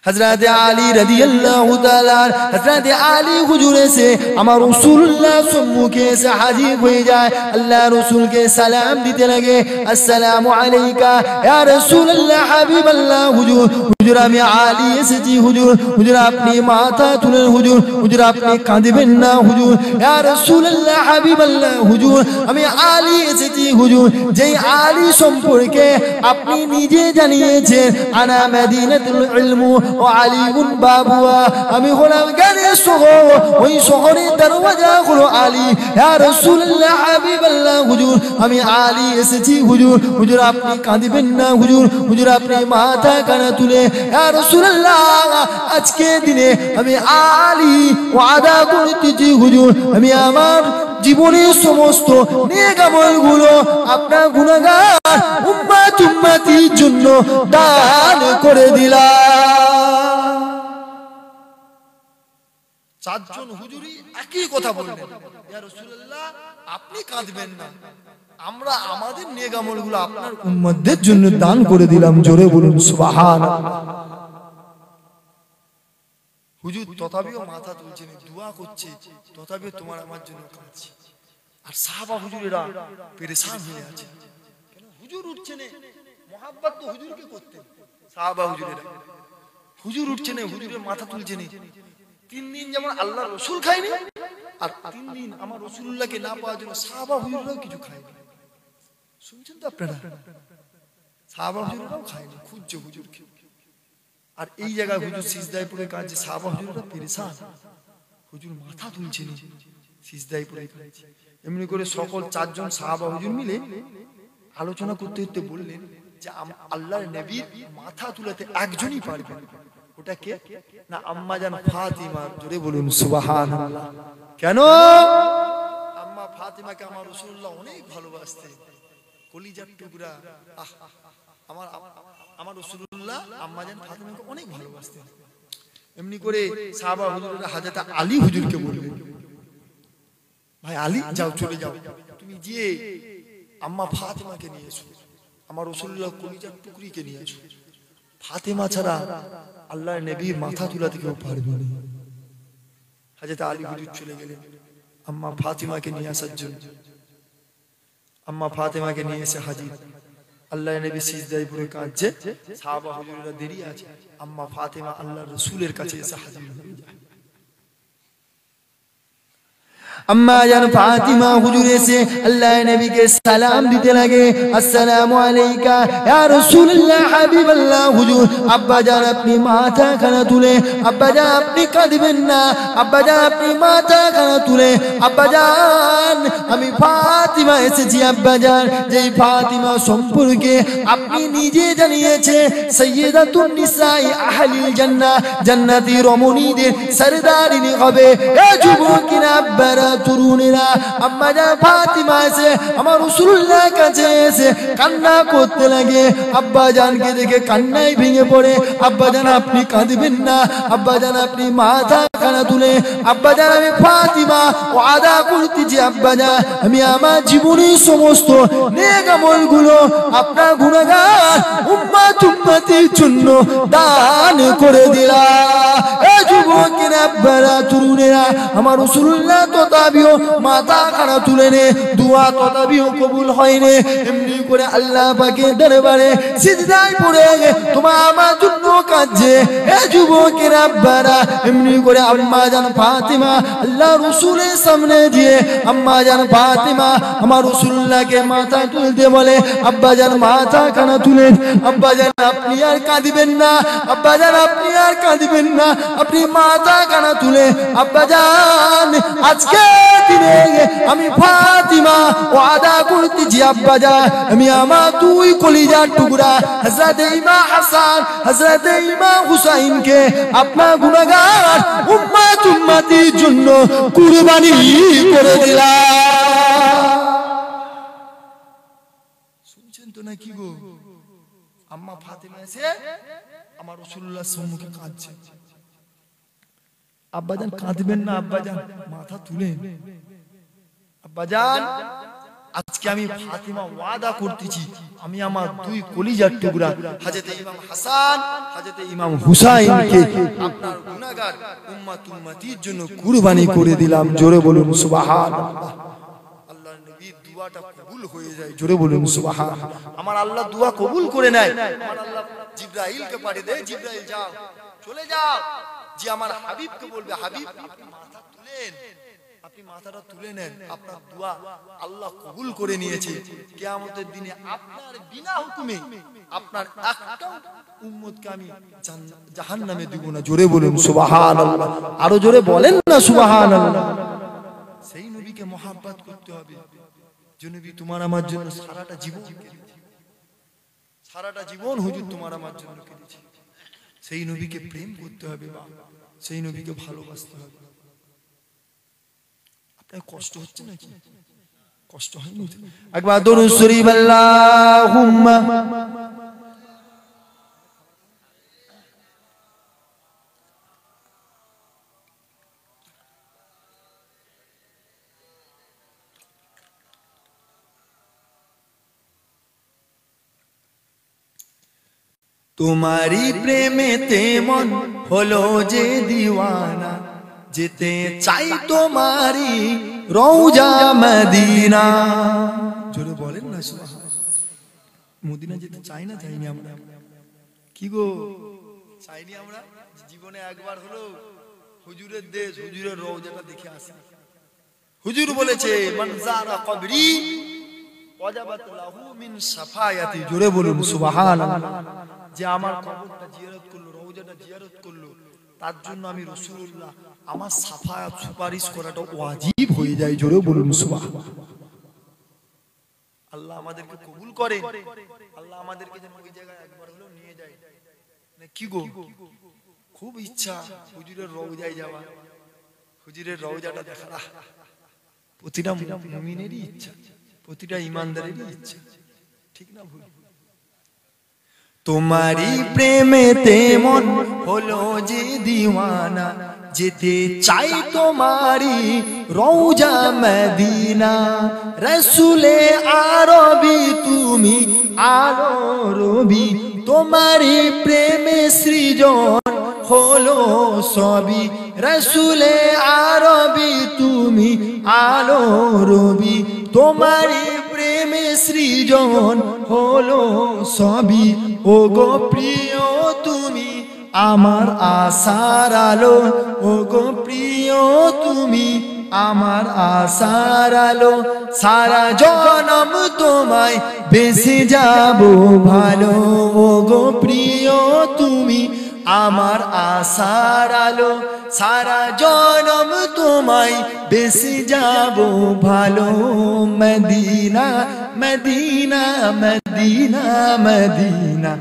हज़रत आली रज़ियल्लाहु ताला हज़रत आली हुजूर से हमारे रसूलुल्लाह सम्मुखे से हाजिर हो जाए, अल्लाह रसूल के सलाम देते लगे, अस्सलामु अलैका या रसूलल्लाह हबीबल्लाह हुजूर हुजूर আমি আলী এসেছি হুজুর হুজুর আপনি মাথা তুলেন হুজুর হুজুর আপনি কাঁদবেন না হুজুর ইয়া রাসূলুল্লাহ হাবিবাল্লাহ হুজুর আমি আলী এসেছি হুজুর যেই আলী সম্পর্কে আপনি নিজে জানিয়েছেন আনা মদিনাতুল ইলম ও আলীউন বাবুয়া আমি হলাম জ্ঞানের শহর, ওই শহরের দরওয়াজা হলো আলী। ইয়া রাসূলুল্লাহ হাবিবাল্লাহ হুজুর আমি আলী এসেছি হুজুর হুজুর আপনি কাঁদবেন না হুজুর হুজুর আপনি মাথা কানা তুলে ইয়া রাসূলুল্লাহ আজকে দিনে আমি আলী ওয়াদা করতেছি হুজুর আমি আমার জীবনের সমস্ত নেক আমলগুলো আপনার গুনাহগার উম্মতির জন্য দান করে দিলাম। চারজন হুজুরই একই কথা বললেন, ইয়া রাসূলুল্লাহ আপনি কাঁদবেন না, আমরা আমাদের নেক আমলগুলো আপনার উম্মতদের জন্য দান করে দিলাম। জোরে বলুন সুবহানাল্লাহ। হুজুর তথাপিও মাথা তুলছেন, দোয়া করছে, তথাপিও তোমার আমার জন্য কাঁদছে। আর সাহাবা হুজুরেরা পেরেশান হয়ে আছে, কেন হুজুর উঠছে না, মুহাব্বত তো হুজুরকে করতেন সাহাবা হুজুরেরা, হুজুর উঠছে না, হুজুরের মাথা তুলছে না। 3 দিন যেমন আল্লাহ রসুল খায়নি, আর 3 দিন আমার রাসূলুল্লাহকে না পাওয়ার জন্য সাহাবা হুজুররাও কিছু খায়নি। শুনছেন তো আপনারা, সাহাবা হুজুররাও খায়নি, খুঁজছে হুজুরকে। আর এই জায়গায় হুজুর সিজদায় পড়ে কাঁদছে, সাহাবা হুজুররা পেরেশান, হুজুর মাথা তুলছেন, সিজদায় পড়ে কাঁদছে। এমনি করে সকল 4 জন সাহাবা হুজুর মিলে আলোচনা করতে করতে বললেন যে আল্লাহর নবীর মাথা তুলাতে একজনই পারবেন, ওটা কে না আম্মা জান ফাতিমা। জোরে বলুন সুবহানাল্লাহ। কেন? আম্মা ফাতিমাকে আমার রাসূলুল্লাহ অনেক ভালোবাসতেন, কলিজার টুকরা। আমার রাসূলুল্লাহ আম্মা জান ফাতিমাকে অনেক ভালোবাসতেন। এমনি করে সাহাবা হুজুররা হযরত আলী হুজুরকে বললেন, ভাই আলী যাও, চলে যাও, তুমি গিয়ে আম্মা ফাতিমাকে নিয়ে এসো, আমার রাসূলুল্লাহ কলিজার টুকরিকে নিয়ে এসো। ফাতিমা ছাড়া আল্লাহর নবীর মাথা তুলাতে কেউ পারবে না। হযরত আলী হুজুর চলে গেলেন আম্মা ফাতিমাকে নিয়ে আসার জন্য। আম্মা ফাতিমাকে নিয়ে এসে হাজির, আল্লাহর নবী সিজদায় পড়ে কাঁদছে, সাহাবা হুজুররা দেরি আছে, আম্মা ফাতিমা আল্লাহর রাসূলের কাছে এসে হাজির হয়ে যায়। अम्मा जान फातिमा हुजूर से अल्लाह नबी के सलाम देते लगे, अस्सलामु अलैका या रसूलुल्लाह हबीबल्लाह हुजूर। अब्बा जान अपनी माथा खाना तुले, अब्बा जान अपनी काঁদবেন না, अब्बा जान अपनी माथा खाना तुले। अब्बा जान আমি ফাতিমা এসেছি আব্বা জান, যেই ফাতিমা সম্পর্কে আপনি নিজে জানিয়েছে সাইয়্যিদাতুন নিসাই আহলিল জান্নাহ, জান্নাতি রমণীদের সরদারিনী হবে। এ যুবকিনা আব্বারা তরুণেরা, আম্মা জান ফাতিমা এসে আমার রাসূলুল্লাহ কাছে এসে কান্না করতে লাগে। আব্বা জানকে দেখে কান্নায় ভেঙে পড়ে। আব্বা জান আপনি কাঁদবেন না, আব্বা জান আপনি মাথা খানা তুলে, আব্বা জান আমি ফাতিমা ওয়াদা করতেছি আব্বা জান আমি আমার জীবনের সমস্ত নেক আমলগুলো আপনার গুনাহগার উম্মতির জন্য দান করে দিলাম। এ যুবকেরা আব্বারা তরুণেরা আমার রাসূলুল্লাহ তথাপিও মাথা খাড়া তুলে নে, দোয়া তথাপিও কবুল হয় নে। এমনি করে আল্লাহ পাকের দরবারে সিজদায় পড়ে তোমার আমার জন্য কাঁদছে। এ যুবকের আব্বারা এমনি করে আম্মা জান ফাতিমা আল্লাহ রাসূলের সামনে দিয়ে আম্মা জান ফাতিমা আমার রাসূলুল্লাহকে মাথা তুলতে বলে। আব্বা জান মাথা খানা তুলেন। আব্বা জান আপনি আর কাঁদিবেন না, আব্বা জান আপনি আর কাঁদিবেন না, আপনি মাথা খানা তুলে আব্বা জান আজকে দিনে আমি ফাতিমা ওয়াদা করতেছি আব্বা জান আমি আমার দুই কলিজার টুকরা হযরত ইমাম হাসান হযরত ইমাম হুসাইনকে আপনার গুনাহগার উম্মতির জন্য কুরবানি করে দিলাম। শুনছেন তো নাকি গো? আম্মা ফাতিমা এসে আমার রাসূলুল্লাহর সম্মুখে কাঁদছে। আব্বাজান কাঁদবেন না, আব্বাজান মাথা তুলেন। আব্বাজান আজকে আমি ফাতিমা ওয়াদা করতেছি আমি আমার দুই কলিজার টুকরা হযরত ইমাম হাসান হযরত ইমাম হুসাইনকে আপনার গুনাহগার উম্মতির জন্য কুরবানি করে দিলাম। জোরে বলুন সুবহানাল্লাহ। আল্লাহর নবীর দোয়াটা কবুল হয়ে যায়। জোরে বলুন সুবহানাল্লাহ। আমার আল্লাহ দোয়া কবুল করে নেয়। আমার আল্লাহ জিবরাইলকে পাঠিয়ে দেয়, জিবরাইল যাও চলে যাও, যে আমার হাবিবকে বলবে হাবিব আপনি মাথা তুলেন, আপনি মাথাটা তুলে নেন, আপনার দোয়া আল্লাহ কবুল করে নিয়েছে। কিয়ামতের দিনে আপনার বিনা হুকুমে আপনার একটা উম্মতকে আমি জাহান্নামে দিব না। জোরে বলুন সুবহানাল্লাহ। আরো জোরে বলেন না সুবহানাল্লাহ। সেই নবীকে মহব্বত করতে হবে যে নবী তোমার আমার জন্য সারাটা জীবন কেঁদেছে, সারাটা জীবন হুজুর তোমার আমার জন্য কেঁদেছে। সেই নবীকে প্রেম করতে হবে বা সেই নবীকে ভালোবাসতে হবে। আপনার কষ্ট হচ্ছে নাকি? কষ্ট হয়নি? একবার দরুদ শরীফ আল্লাহুম্মা তোমারি প্রেমেতে মন হলো যে দিওয়ানা, যেতে চাই তোমারি রওজা মদিনা। জোরে বলেন না সুবহানাল্লাহ। মদিনা যেতে চাই না, চাইনি আমরা? কি গো চাইনি আমরা? জীবনে একবার হলো হুজুরের দেশ হুজুরের রওজাটা দেখে আসি। হুজুর বলেছে মান যারা কবরি ওয়াজাবাত লাহু মিন শাফায়াতি। জোরে বলুন সুবহানাল্লাহ। যে আমার কবরটা জিয়ারত করলো, রওজাটা জিয়ারত করলো, তার জন্য আমি রাসূলুল্লাহ আমার শাফায়াত সুপারিশ করাটা ওয়াজিব হয়ে যায়। জোরে বলুন সুবহানাল্লাহ। আল্লাহ আমাদেরকে কবুল করে, আল্লাহ আমাদেরকে যেন ওই জায়গায় একবার হলো নিয়ে যায়। না কি গো? খুব ইচ্ছা হুজুরের রওজায় যাওয়া, হুজুরের রওজাটা দেখা। প্রতিটা মুমিনেরই ইচ্ছা, প্রতিটা ঈমানদারেরই ইচ্ছা, ঠিক না ভুল? তোমারি প্রেমেতে মন হলো যে দিওয়ানা, যেতে চাই তোমারি রওজা মদিনা। রাসূলে আরবি তুমি আলো রবি, তোমারি প্রেমে সৃজন হলো সবই। রাসূলে আরবি তুমি আলো রবি, তোমারি প্রেমে সৃজন হলো সবই। ও গো প্রিয় তুমি আমার আশার আলো, ও গো প্রিয় তুমি আমার আশার আলো। সারা জনম তোমায় বেঁচে যাব ভালো, ও গো প্রিয় তুমি আমার আশার আলো। সারা জনম তোমায় বেঁচে যাব ভালো। মদিনা মদিনা মদিনা মদিনা,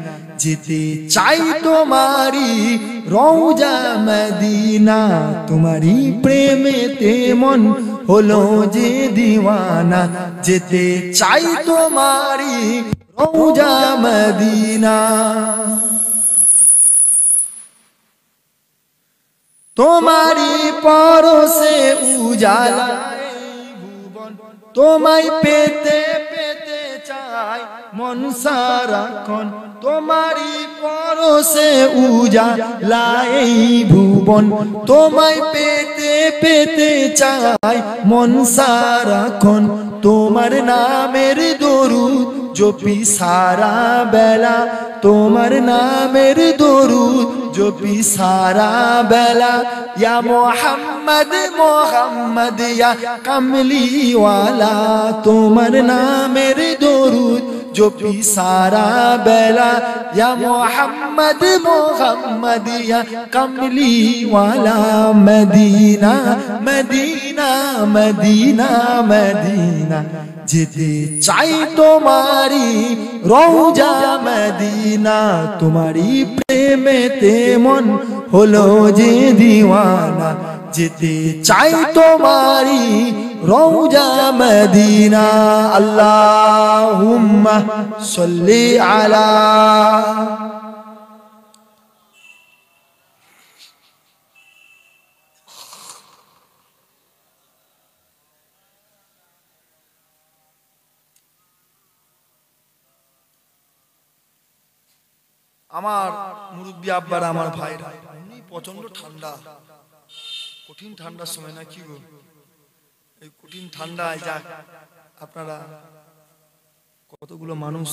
যেতে চাই তোমারি রওজা মদিনা। তোমারি প্রেমেতে মন হলো যে দিওয়ানা, যেতে চাই তোমারি রওজা মদিনা। তোমারি পরশে উজালা ভুবন, তোমায় পেতে পেতে চাই মন সারাক্ষণ। তোমারি পর পরশে উজালা এই ভুবন তোমায় পেতে পেতে চাই মন সারাক্ষণ তোমার নামের দরুদ জপি সারা বেলা তোমার নামের দরুদ জপি সারা বেলা ইয়া মুহাম্মদ মুহাম্মদ ইয়া কামলি ওয়ালা তোমার নামের দরুদ জপি সারা বেলা ইয়া মুহাম্মদ মুহাম্মদ ইয়া কামলি ওয়ালা মদিনা মদিনা মদিনা মদিনা যেতে চাই তোমারি রওজা মদিনা তোমারি প্রেমেতে মন হলো যে দিওয়ানা যেতে চাই তোমারি রওজা মদিনা আল্লাহুম্মা সাল্লি আলা আমার মুরব্বী আব্বারা আমার ভাইরা এমনি প্রচন্ড ঠান্ডা কঠিন ঠান্ডার সময় না কি গো এই কঠিন ঠান্ডায় যাক আপনারা কতগুলো মানুষ